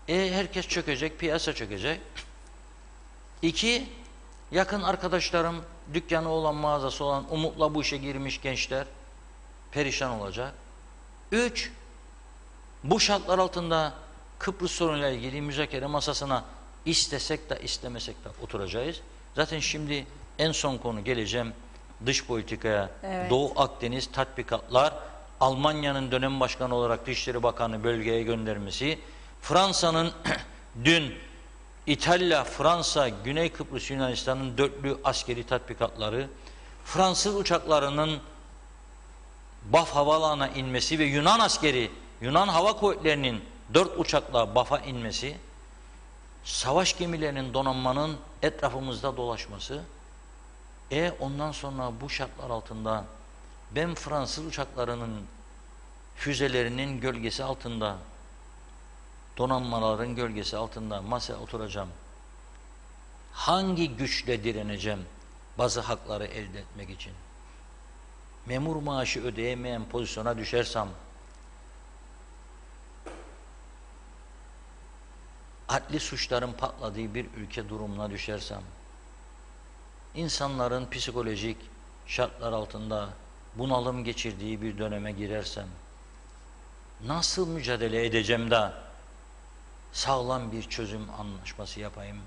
Herkes çökecek, piyasa çökecek. 2, yakın arkadaşlarım, dükkanı olan, mağazası olan, umutla bu işe girmiş gençler perişan olacak. 3, bu şartlar altında Kıbrıs sorunuyla ilgili müzakere masasına istesek de istemesek de oturacağız. Zaten şimdi en son konu geleceğim dış politikaya. Evet. Doğu Akdeniz tatbikatlar, Almanya'nın dönem başkanı olarak Dışişleri Bakanı bölgeye göndermesi, Fransa'nın dün İtalya, Fransa, Güney Kıbrıs, Yunanistan'ın 4'lü askeri tatbikatları, Fransız uçaklarının Baf havaalanına inmesi ve Yunan askeri, Yunan Hava Kuvvetleri'nin 4 uçakla Baf'a inmesi, savaş gemilerinin, donanmanın etrafımızda dolaşması, ondan sonra bu şartlar altında ben Fransız uçaklarının füzelerinin gölgesi altında, donanmaların gölgesi altında masaya oturacağım. Hangi güçle direneceğim bazı hakları elde etmek için? Memur maaşı ödeyemeyen pozisyona düşersem, adli suçların patladığı bir ülke durumuna düşersem, insanların psikolojik şartlar altında bunalım geçirdiği bir döneme girersem, nasıl mücadele edeceğim de sağlam bir çözüm anlaşması yapayım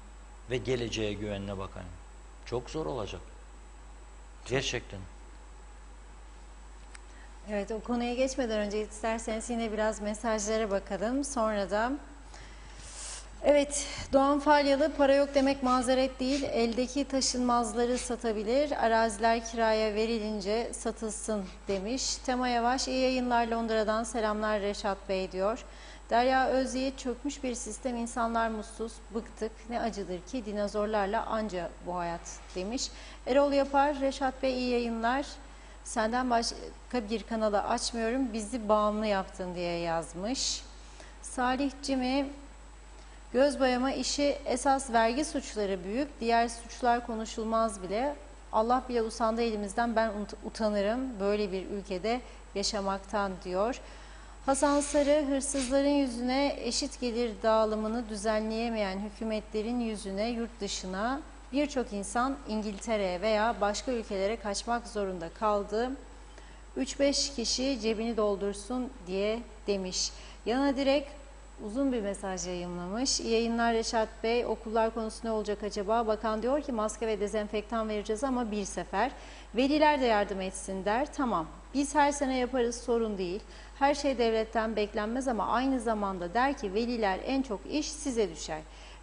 ve geleceğe güvenle bakayım? Çok zor olacak. Gerçekten. Evet, o konuya geçmeden önce isterseniz yine biraz mesajlara bakalım. Sonra da evet, Doğan Falyalı para yok demek mazeret değil, eldeki taşınmazları satabilir, araziler kiraya verilince satılsın demiş. Tema Yavaş, iyi yayınlar Londra'dan selamlar Reşat Bey diyor. Derya Özyiğit, çökmüş bir sistem, insanlar mutsuz, bıktık, ne acıdır ki dinozorlarla anca bu hayat demiş. Erol Yapar, Reşat Bey iyi yayınlar. Senden başka bir kanalı açmıyorum, bizi bağımlı yaptın diye yazmış. Salih Cimi, göz boyama işi esas vergi suçları büyük, diğer suçlar konuşulmaz bile. Allah bile usandı elimizden, ben utanırım böyle bir ülkede yaşamaktan diyor. Hasan Sarı, hırsızların yüzüne, eşit gelir dağılımını düzenleyemeyen hükümetlerin yüzüne, yurt dışına birçok insan İngiltere'ye veya başka ülkelere kaçmak zorunda kaldı. 3-5 kişi cebini doldursun diye demiş. Yana direkt uzun bir mesaj yayınlamış. İyi yayınlar Reşat Bey. Okullar konusu ne olacak acaba? Bakan diyor ki maske ve dezenfektan vereceğiz ama bir sefer. Veliler de yardım etsin der. Tamam. Biz her sene yaparız, sorun değil. Her şey devletten beklenmez ama aynı zamanda der ki veliler en çok iş size düşer.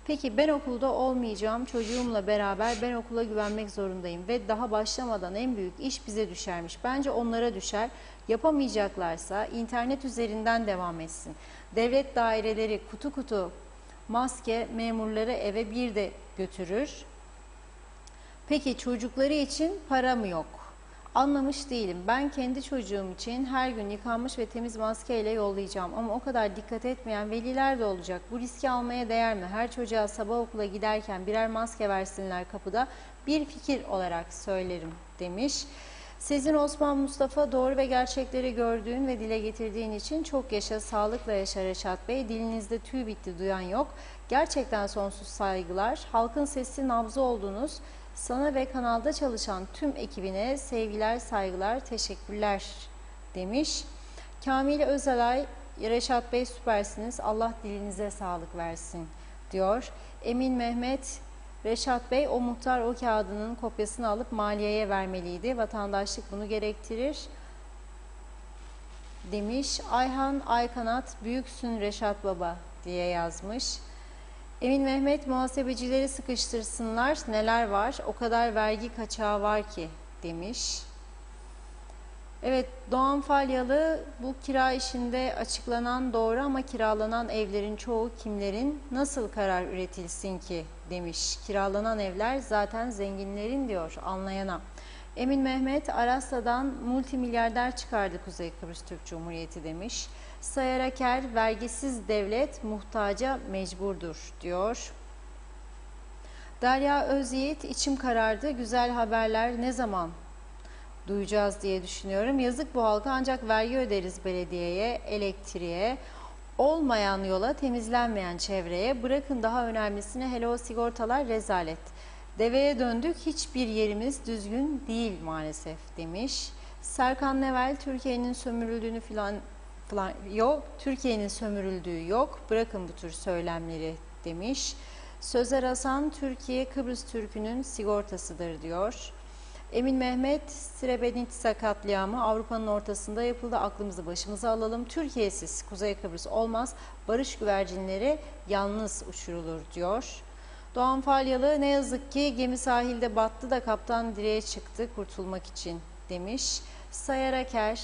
Peki ben okulda olmayacağım, çocuğumla beraber ben okula güvenmek zorundayım ve daha başlamadan en büyük iş bize düşermiş. Bence onlara düşer. Yapamayacaklarsa internet üzerinden devam etsin. Devlet daireleri kutu kutu maske memurları eve bir de götürür. Peki çocukları için para mı yok? Anlamış değilim. Ben kendi çocuğum için her gün yıkanmış ve temiz maskeyle yollayacağım. Ama o kadar dikkat etmeyen veliler de olacak. Bu riski almaya değer mi? Her çocuğa sabah okula giderken birer maske versinler kapıda. Bir fikir olarak söylerim demiş. Sezin Osman Mustafa, doğru ve gerçekleri gördüğün ve dile getirdiğin için çok yaşa, sağlıkla yaşa Reşat Bey. Dilinizde tüy bitti duyan yok. Gerçekten sonsuz saygılar. Halkın sesi nabzı oldunuz. Sana ve kanalda çalışan tüm ekibine sevgiler, saygılar, teşekkürler demiş. Kamil Özalay, Reşat Bey süpersiniz, Allah dilinize sağlık versin diyor. Emin Mehmet, Reşat Bey o muhtar o kağıdının kopyasını alıp maliyeye vermeliydi. Vatandaşlık bunu gerektirir demiş. Ayhan Aykanat, büyüksün Reşat Baba diye yazmış. Emin Mehmet, muhasebecileri sıkıştırsınlar, neler var, o kadar vergi kaçağı var ki demiş. Evet, Doğan Falyalı, bu kira işinde açıklanan doğru ama kiralanan evlerin çoğu kimlerin, nasıl karar üretilsin ki demiş. Kiralanan evler zaten zenginlerin diyor anlayana. Emin Mehmet, Arasya'dan multimilyarder çıkardı Kuzey Kıbrıs Türk Cumhuriyeti demiş. Sayar Aker, vergisiz devlet muhtaca mecburdur diyor. Derya Özyiğit, içim karardı, güzel haberler ne zaman duyacağız diye düşünüyorum. Yazık bu halka, ancak vergi öderiz belediyeye, elektriğe, olmayan yola, temizlenmeyen çevreye, bırakın daha önemlisini, hele o sigortalar rezalet. Deveye döndük, hiçbir yerimiz düzgün değil maalesef demiş. Serkan Nevel, Türkiye'nin sömürüldüğünü falan yok, Türkiye'nin sömürüldüğü yok, bırakın bu tür söylemleri demiş. Sözer Hasan, Türkiye Kıbrıs Türk'ünün sigortasıdır diyor. Emin Mehmet, Srebrenica katliamı Avrupa'nın ortasında yapıldı, aklımızı başımıza alalım. Türkiye'siz Kuzey Kıbrıs olmaz, barış güvercinleri yalnız uçurulur diyor. Doğan Falyalı, ne yazık ki gemi sahilde battı da kaptan direğe çıktı kurtulmak için demiş. Sayar Aker,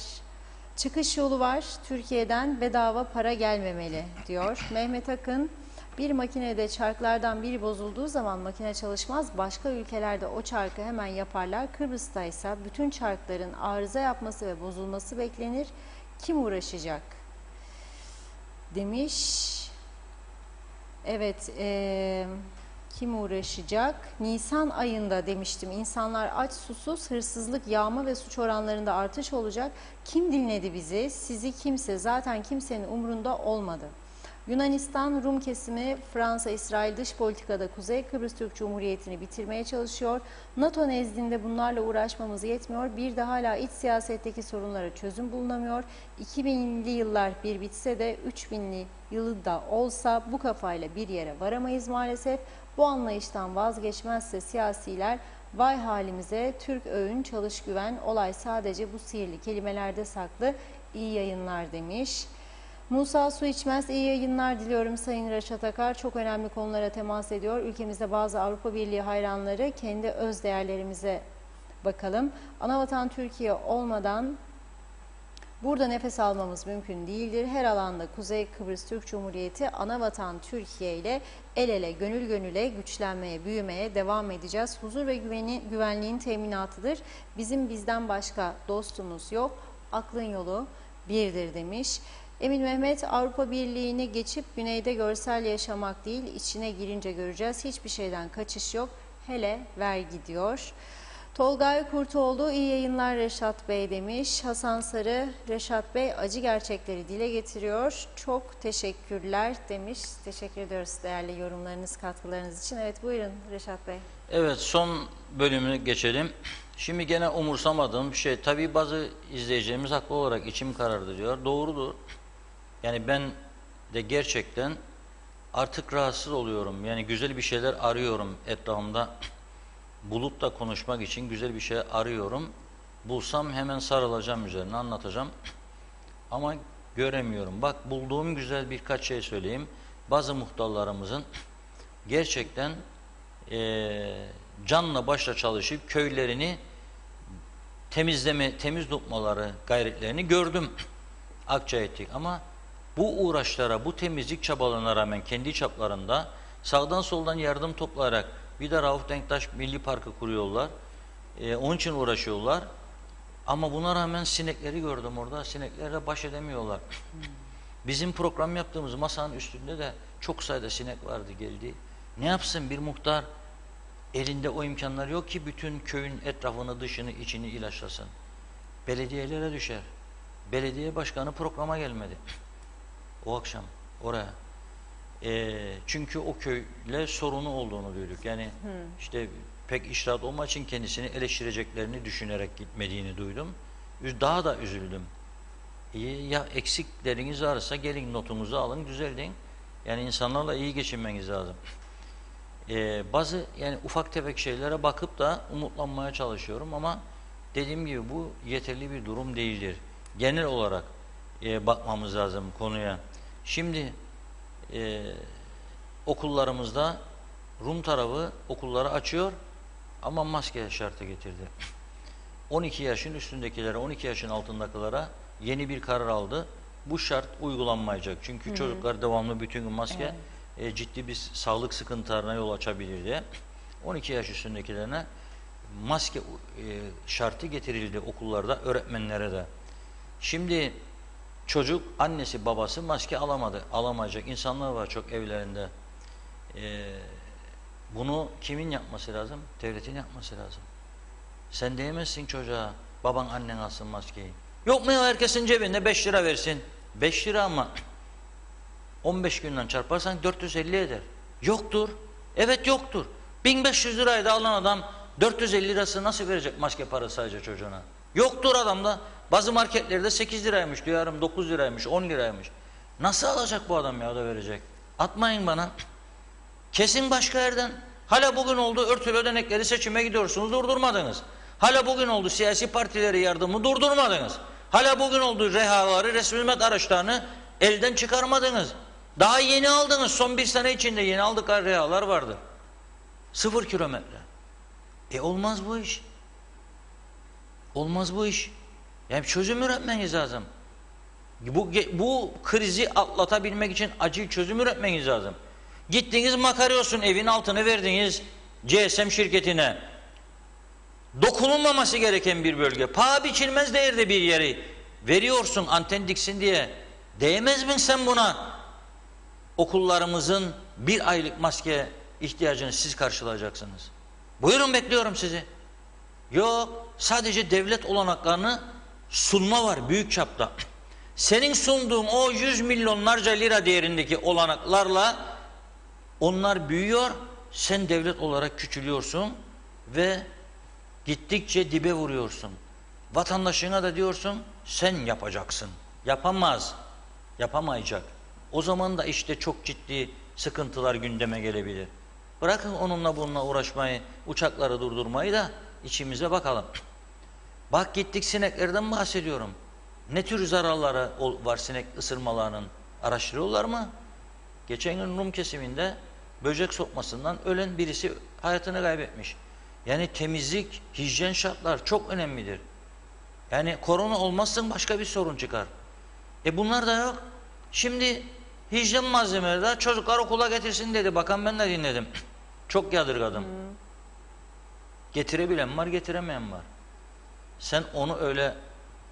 Çıkış yolu var. Türkiye'den bedava para gelmemeli diyor. Mehmet Akın, bir makinede çarklardan biri bozulduğu zaman makine çalışmaz. Başka ülkelerde o çarkı hemen yaparlar. Kıbrıs'ta ise bütün çarkların arıza yapması ve bozulması beklenir. Kim uğraşacak? Demiş. Evet, kim uğraşacak? Nisan ayında demiştim. İnsanlar aç, susuz, hırsızlık, yağma ve suç oranlarında artış olacak. Kim dinledi bizi? Sizi kimse, zaten kimsenin umurunda olmadı. Yunanistan, Rum kesimi, Fransa, İsrail dış politikada Kuzey Kıbrıs Türk Cumhuriyeti'ni bitirmeye çalışıyor. NATO nezdinde bunlarla uğraşmamız yetmiyor. Bir de hala iç siyasetteki sorunlara çözüm bulunamıyor. 2000'li yıllar bir bitse de 3000'li yılı da olsa bu kafayla bir yere varamayız maalesef. Bu anlayıştan vazgeçmezse siyasiler, vay halimize, Türk öğün, çalış güven, olay sadece bu sihirli kelimelerde saklı. İyi yayınlar demiş. Musa Su İçmez, iyi yayınlar diliyorum Sayın Reşat Akar. Çok önemli konulara temas ediyor. Ülkemizde bazı Avrupa Birliği hayranları, kendi öz değerlerimize bakalım. Anavatan Türkiye olmadan burada nefes almamız mümkün değildir. Her alanda Kuzey Kıbrıs Türk Cumhuriyeti anavatan Türkiye ile el ele, gönül gönüle güçlenmeye, büyümeye devam edeceğiz. Huzur ve güvenliğin teminatıdır. Bizim bizden başka dostumuz yok. Aklın yolu birdir demiş. Emin Mehmet, Avrupa Birliği'ni geçip güneyde görsel yaşamak değil, içine girince göreceğiz. Hiçbir şeyden kaçış yok. Hele vergi diyor. Tolgay Kurtoğlu, iyi yayınlar Reşat Bey demiş. Hasan Sarı, Reşat Bey acı gerçekleri dile getiriyor. Çok teşekkürler demiş. Teşekkür ediyoruz değerli yorumlarınız, katkılarınız için. Evet, buyurun Reşat Bey. Evet, son bölümünü geçelim. Şimdi gene umursamadığım bir şey. Tabii bazı izleyicilerimiz haklı olarak içim karardı diyor. Doğrudur. Yani ben de gerçekten artık rahatsız oluyorum. Yani güzel bir şeyler arıyorum etrafımda. Bulup da konuşmak için güzel bir şey arıyorum. Bulsam hemen sarılacağım, üzerine anlatacağım. Ama göremiyorum. Bak, bulduğum güzel birkaç şey söyleyeyim. Bazı muhtarlarımızın gerçekten canla başla çalışıp köylerini temiz tutmaları gayretlerini gördüm. Akça ettik ama bu uğraşlara, bu temizlik çabalarına rağmen kendi çaplarında sağdan soldan yardım toplayarak bir de Rauf Denktaş Milli Parkı kuruyorlar. Onun için uğraşıyorlar. Ama buna rağmen sinekleri gördüm orada. Sineklerle baş edemiyorlar. Bizim program yaptığımız masanın üstünde de çok sayıda sinek vardı, geldi. Ne yapsın bir muhtar? Elinde o imkanlar yok ki bütün köyün etrafını, dışını, içini ilaçlasın. Belediyelere düşer. Belediye başkanı programa gelmedi. O akşam oraya. Çünkü o köyle sorunu olduğunu duyduk. Yani işte pek iştahat olmadığı için kendisini eleştireceklerini düşünerek gitmediğini duydum. Daha da üzüldüm. Ya eksikleriniz varsa gelin notunuzu alın, düzeltin. Yani insanlarla iyi geçinmeniz lazım. Bazı yani ufak tefek şeylere bakıp da umutlanmaya çalışıyorum ama dediğim gibi bu yeterli bir durum değildir. Genel olarak bakmamız lazım konuya. Şimdi okullarımızda Rum tarafı okulları açıyor ama maske şartı getirdi. 12 yaşın üstündekilere, 12 yaşın altındakilere yeni bir karar aldı. Bu şart uygulanmayacak. Çünkü çocuklar devamlı bütün gün maske ciddi bir sağlık sıkıntılarına yol açabilir diye. 12 yaş üstündekilerine maske şartı getirildi okullarda, öğretmenlere de. Şimdi çocuk, annesi babası maske alamadı, alamayacak insanlar var çok evlerinde. Bunu kimin yapması lazım? Devletin yapması lazım. Sen diyemezsin çocuğa, baban annen alsın maskeyi. Yok mu ya, herkesin cebinde 5 lira versin. 5 lira ama 15 günden çarparsan 450 eder. Yoktur. Evet yoktur. 1500 lirayı da alan adam 450 lirası nasıl verecek maske parası sadece çocuğuna? Yoktur adamda. Bazı marketlerde 8 liraymış diyorum, 9 liraymış, 10 liraymış. Nasıl alacak bu adam ya da verecek? Atmayın bana. Kesin başka yerden. Hala bugün oldu örtülü ödenekleri seçime gidiyorsunuz, durdurmadınız. Hala bugün oldu siyasi partileri yardımı durdurmadınız. Hala bugün oldu rehaları, resmi hizmet araçlarını elden çıkarmadınız. Daha yeni aldınız, son bir sene içinde yeni aldıkları rehalar vardır. 0 kilometre. Olmaz bu iş. Olmaz bu iş. Yani çözüm üretmeniz lazım. Bu krizi atlatabilmek için acil çözüm üretmeniz lazım. Gittiniz Makaryos'un evin altını verdiniz GSM şirketine. Dokunulmaması gereken bir bölge. Paha biçilmez değerde bir yeri veriyorsun anten diksin diye. Değmez mi sen buna? Okullarımızın bir aylık maske ihtiyacını siz karşılayacaksınız. Buyurun, bekliyorum sizi. Yok, sadece devlet olanaklarını sunma var büyük çapta. Senin sunduğun o 100 milyonlarca lira değerindeki olanaklarla onlar büyüyor, sen devlet olarak küçülüyorsun ve gittikçe dibe vuruyorsun. Vatandaşına da diyorsun sen yapacaksın. Yapamaz, yapamayacak. O zaman da işte çok ciddi sıkıntılar gündeme gelebilir. Bırakın onunla bununla uğraşmayı, uçakları durdurmayı da içimize bakalım. Bak gittik sineklerden bahsediyorum. Ne tür zararları var sinek ısırmalarının, araştırıyorlar mı? Geçen gün Rum kesiminde böcek sokmasından ölen birisi hayatını kaybetmiş. Yani temizlik, hijyen şartlar çok önemlidir. Yani korona olmazsa başka bir sorun çıkar. Bunlar da yok. Şimdi hijyen malzemeleri de çocuklar okula getirsin dedi. Bakan ben de dinledim. Çok yadırgadım. Getirebilen var, getiremeyen var. Sen onu öyle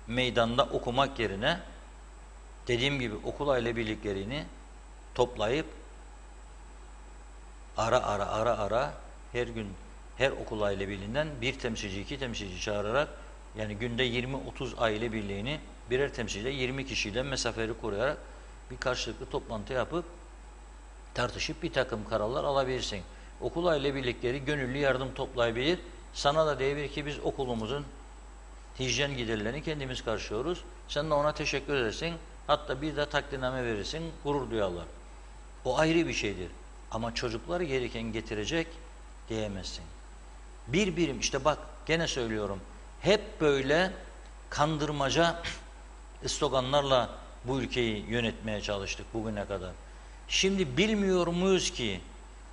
meydanda okumak yerine dediğim gibi okul aile birliklerini toplayıp ara her gün her okul aile birliğinden bir temsilci, iki temsilci çağırarak yani günde 20-30 aile birliğini birer temsilciyle 20 kişiyle mesafeli koruyarak bir karşılıklı toplantı yapıp tartışıp bir takım kararlar alabilirsin. Okul aile birlikleri gönüllü yardım toplayabilir. Sana da diyebilir ki biz okulumuzun hijyen giderlerini kendimiz karşılıyoruz. Sen de ona teşekkür edersin. Hatta bir de takdirname verirsin. Gurur duyarlar. O ayrı bir şeydir. Ama çocuklar gereken getirecek diyemezsin. Bir birim işte bak gene söylüyorum. Hep böyle kandırmaca sloganlarla bu ülkeyi yönetmeye çalıştık bugüne kadar. Şimdi bilmiyor muyuz ki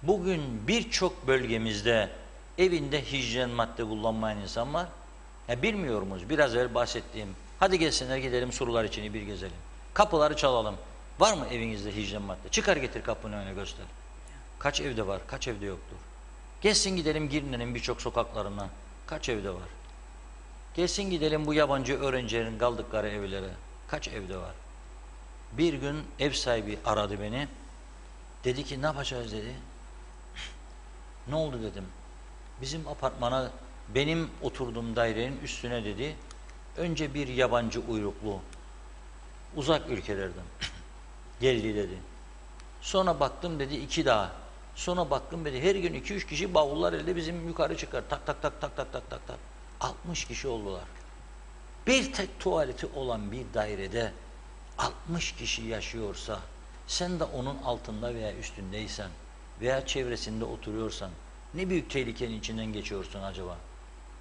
bugün birçok bölgemizde evinde hijyen madde kullanmayan insan var. Bilmiyor muyuz? Biraz evvel bahsettiğim. Hadi gelsinler gidelim surlar içini bir gezelim. Kapıları çalalım. Var mı evinizde hijyen madde? Çıkar getir kapının önüne göster. Kaç evde var? Kaç evde yoktur? Gelsin gidelim Girne'nin birçok sokaklarına. Kaç evde var? Gelsin gidelim bu yabancı öğrencilerin kaldıkları evlere. Kaç evde var? Bir gün ev sahibi aradı beni. Dedi ki ne yapacağız dedi. Ne oldu dedim. Bizim apartmana benim oturduğum dairenin üstüne dedi. Önce bir yabancı uyruklu uzak ülkelerden geldi dedi. Sonra baktım dedi 2 daha. Sonra baktım dedi her gün 2-3 kişi bavullar elde bizim yukarı çıkar. Tak tak tak tak tak tak tak tak. 60 kişi oldular. Bir tek tuvaleti olan bir dairede 60 kişi yaşıyorsa sen de onun altında veya üstündeysen veya çevresinde oturuyorsan ne büyük tehlikenin içinden geçiyorsun acaba?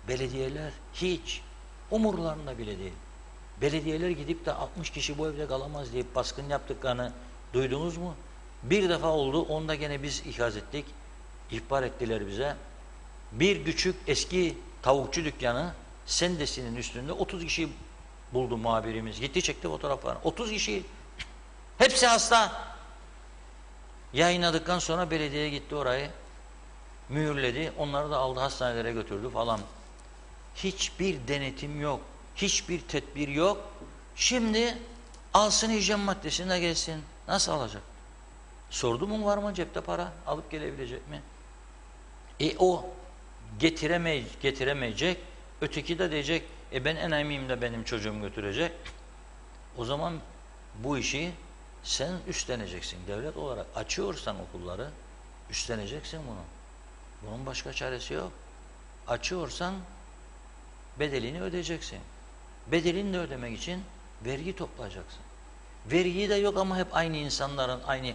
Belediyeler hiç umurlarında bile değil. Belediyeler gidip de 60 kişi bu evde kalamaz deyip baskın yaptıklarını duydunuz mu? Bir defa oldu, onda gene biz ikaz ettik. İhbar ettiler bize. Bir küçük eski tavukçu dükkanı Sendesi'nin üstünde 30 kişi buldu muhabirimiz. Gitti çekti fotoğraflarını. 30 kişi. Hepsi hasta. Yayınladıktan sonra belediye gitti orayı. Mühürledi. Onları da aldı hastanelere götürdü falan. Hiçbir denetim yok. Hiçbir tedbir yok. Şimdi alsın hijyen maddesini de gelsin. Nasıl alacak? Sordu mu var mı cepte para? Alıp gelebilecek mi? O getiremeyecek. Öteki de diyecek ben enayimiyim de benim çocuğum götürecek. O zaman bu işi sen üstleneceksin. Devlet olarak açıyorsan okulları üstleneceksin bunu. Bunun başka çaresi yok. Açıyorsan bedelini ödeyeceksin. Bedelini de ödemek için vergi toplayacaksın. Vergi de yok ama hep aynı insanların, aynı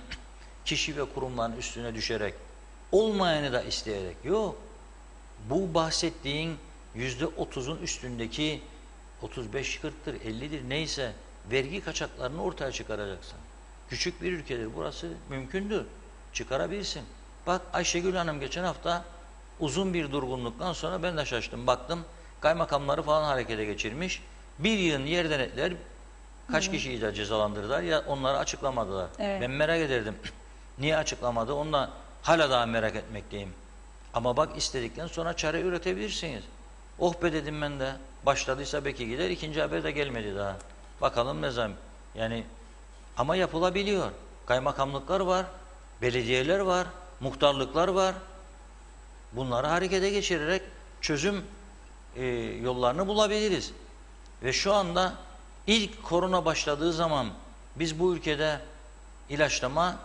kişi ve kurumların üstüne düşerek, olmayanı da isteyerek. Yok. Bu bahsettiğin %30'un üstündeki 35-40'tır, 50'dir neyse vergi kaçaklarını ortaya çıkaracaksın. Küçük bir ülkedir burası, mümkündür. Çıkarabilirsin. Bak Ayşegül Hanım geçen hafta uzun bir durgunluktan sonra ben de şaştım. Baktım kaymakamları falan harekete geçirmiş. Bir yığın yer denetler Kaç kişiyi de cezalandırdılar ya onları açıklamadılar. Evet. Ben merak ederdim. Niye açıklamadı? Ondan hala daha merak etmekteyim. Ama bak istedikten sonra çare üretebilirsiniz. Oh be dedim ben de. Başladıysa belki gider. İkinci haber de gelmedi daha. Bakalım ne zaman. Yani ama yapılabiliyor. Kaymakamlıklar var. Belediyeler var. Muhtarlıklar var. Bunları harekete geçirerek çözüm yollarını bulabiliriz. Ve şu anda ilk korona başladığı zaman biz bu ülkede ilaçlama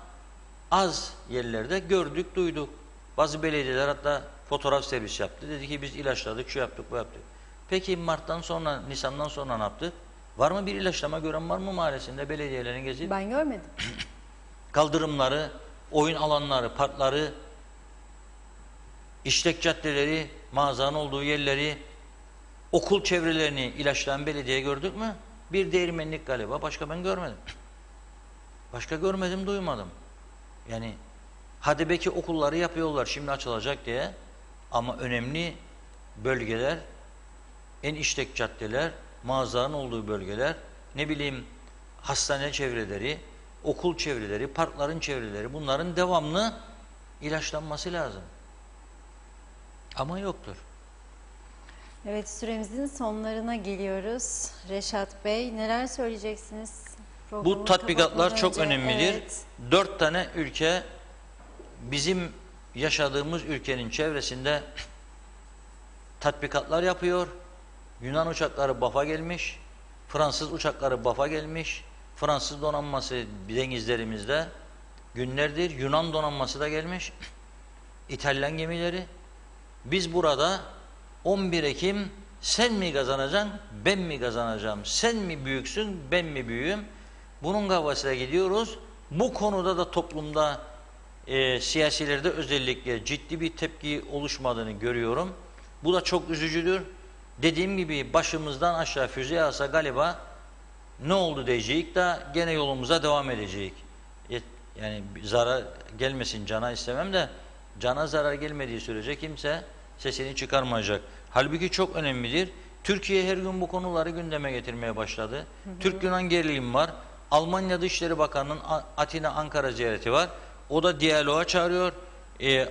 az yerlerde gördük, duyduk. Bazı belediyeler hatta fotoğraf servis yaptı. Dedi ki biz ilaçladık, şu yaptık, bu yaptık. Peki Mart'tan sonra, Nisan'dan sonra ne yaptık? Var mı bir ilaçlama gören var mı mahallesinde belediyelerin gezip? Ben görmedim. Kaldırımları, oyun alanları, parkları, işlek caddeleri, mağazanın olduğu yerleri, okul çevrelerini ilaçlayan belediye gördük mü? Bir değirmenlik galiba. Başka ben görmedim. Başka görmedim, duymadım. Yani hadi belki okulları yapıyorlar şimdi açılacak diye ama önemli bölgeler, en işlek caddeler, mağazanın olduğu bölgeler, ne bileyim hastane çevreleri, okul çevreleri, parkların çevreleri bunların devamlı ilaçlanması lazım. Ama yoktur. Evet, süremizin sonlarına geliyoruz. Reşat Bey, neler söyleyeceksiniz? Bu Programı tatbikatlar kapatmadan çok önce? önemlidir. Evet. 4 tane ülke bizim yaşadığımız ülkenin çevresinde tatbikatlar yapıyor. Yunan uçakları Baf'a gelmiş. Fransız uçakları Baf'a gelmiş. Fransız donanması denizlerimizde günlerdir. Yunan donanması da gelmiş. İtalyan gemileri. Biz burada 11 Ekim sen mi kazanacaksın, ben mi kazanacağım? Sen mi büyüksün, ben mi büyüğüm? Bunun kavgasıyla gidiyoruz. Bu konuda da toplumda siyasilerde özellikle ciddi bir tepki oluşmadığını görüyorum. Bu da çok üzücüdür. Dediğim gibi başımızdan aşağı füze yağsa galiba ne oldu diyecek de gene yolumuza devam edecek. Yani zarar gelmesin cana istemem de cana zarar gelmediği sürece kimse sesini çıkarmayacak. Halbuki çok önemlidir. Türkiye her gün bu konuları gündeme getirmeye başladı. Türk-Yunan gerilimi var. Almanya Dışişleri Bakanı'nın Atina Ankara ziyareti var. O da diyaloğa çağırıyor.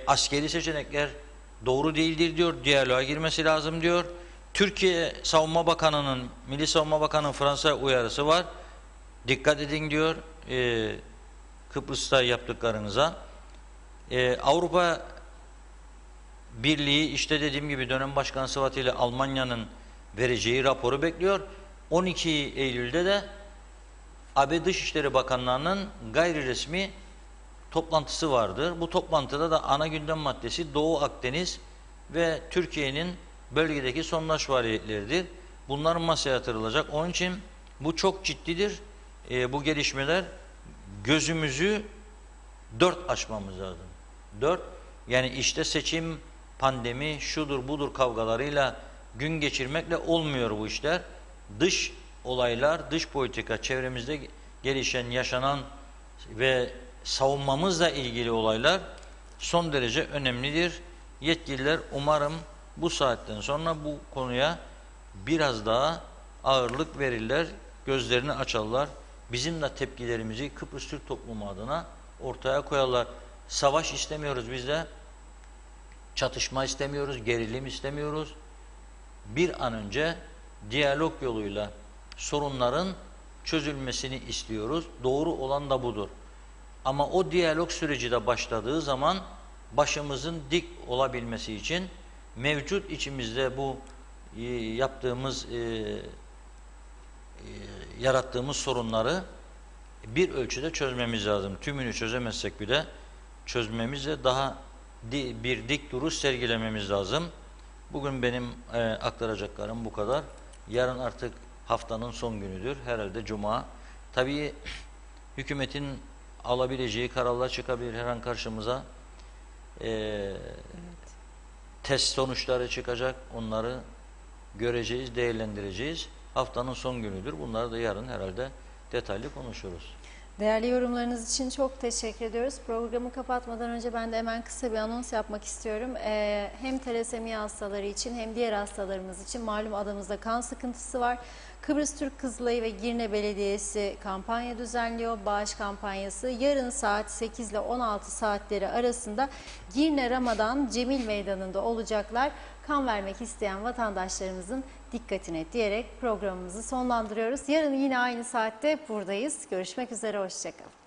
Askeri seçenekler doğru değildir diyor. Diyaloğa girmesi lazım diyor. Türkiye Savunma Bakanı'nın, Milli Savunma Bakanı'nın Fransa uyarısı var. Dikkat edin diyor Kıbrıs'ta yaptıklarınıza. Avrupa Birliği işte dediğim gibi dönem başkanı sıfatıyla Almanya'nın vereceği raporu bekliyor. 12 Eylül'de de AB Dışişleri Bakanlarının gayri resmi toplantısı vardır. Bu toplantıda da ana gündem maddesi Doğu Akdeniz ve Türkiye'nin bölgedeki sondaj faaliyetleridir. Bunlar masaya yatırılacak. Onun için bu çok ciddidir. Bu gelişmeler gözümüzü dört açmamız lazım. Dört, yani işte seçim, pandemi, şudur budur kavgalarıyla gün geçirmekle olmuyor bu işler. Dış olaylar, dış politika, çevremizde gelişen, yaşanan ve savunmamızla ilgili olaylar son derece önemlidir. Yetkililer umarım bu saatten sonra bu konuya biraz daha ağırlık verirler, gözlerini açarlar. Bizim de tepkilerimizi Kıbrıs Türk toplumu adına ortaya koyarlar. Savaş istemiyoruz biz de. Çatışma istemiyoruz, gerilim istemiyoruz. Bir an önce diyalog yoluyla sorunların çözülmesini istiyoruz. Doğru olan da budur. Ama o diyalog süreci de başladığı zaman başımızın dik olabilmesi için mevcut içimizde bu yaptığımız, yarattığımız sorunları bir ölçüde çözmemiz lazım. Tümünü çözemezsek bile çözmemizle daha bir dik duruş sergilememiz lazım. Bugün benim aktaracaklarım bu kadar. Yarın artık haftanın son günüdür. Herhalde Cuma. Tabii hükümetin alabileceği kararlar çıkabilir her an karşımıza. Evet. Test sonuçları çıkacak. Onları göreceğiz, değerlendireceğiz. Haftanın son günüdür. Bunları da yarın herhalde detaylı konuşuruz. Değerli yorumlarınız için çok teşekkür ediyoruz. Programı kapatmadan önce ben de hemen kısa bir anons yapmak istiyorum. Hem thalasemi hastaları için hem diğer hastalarımız için malum adamızda kan sıkıntısı var. Kıbrıs Türk Kızılayı ve Girne Belediyesi kampanya düzenliyor. Bağış kampanyası yarın saat 8 ile 16 saatleri arasında Girne Ramadan Cemil Meydanı'nda olacaklar. Kan vermek isteyen vatandaşlarımızın dikkatine diyerek programımızı sonlandırıyoruz. Yarın yine aynı saatte buradayız. Görüşmek üzere, hoşçakalın.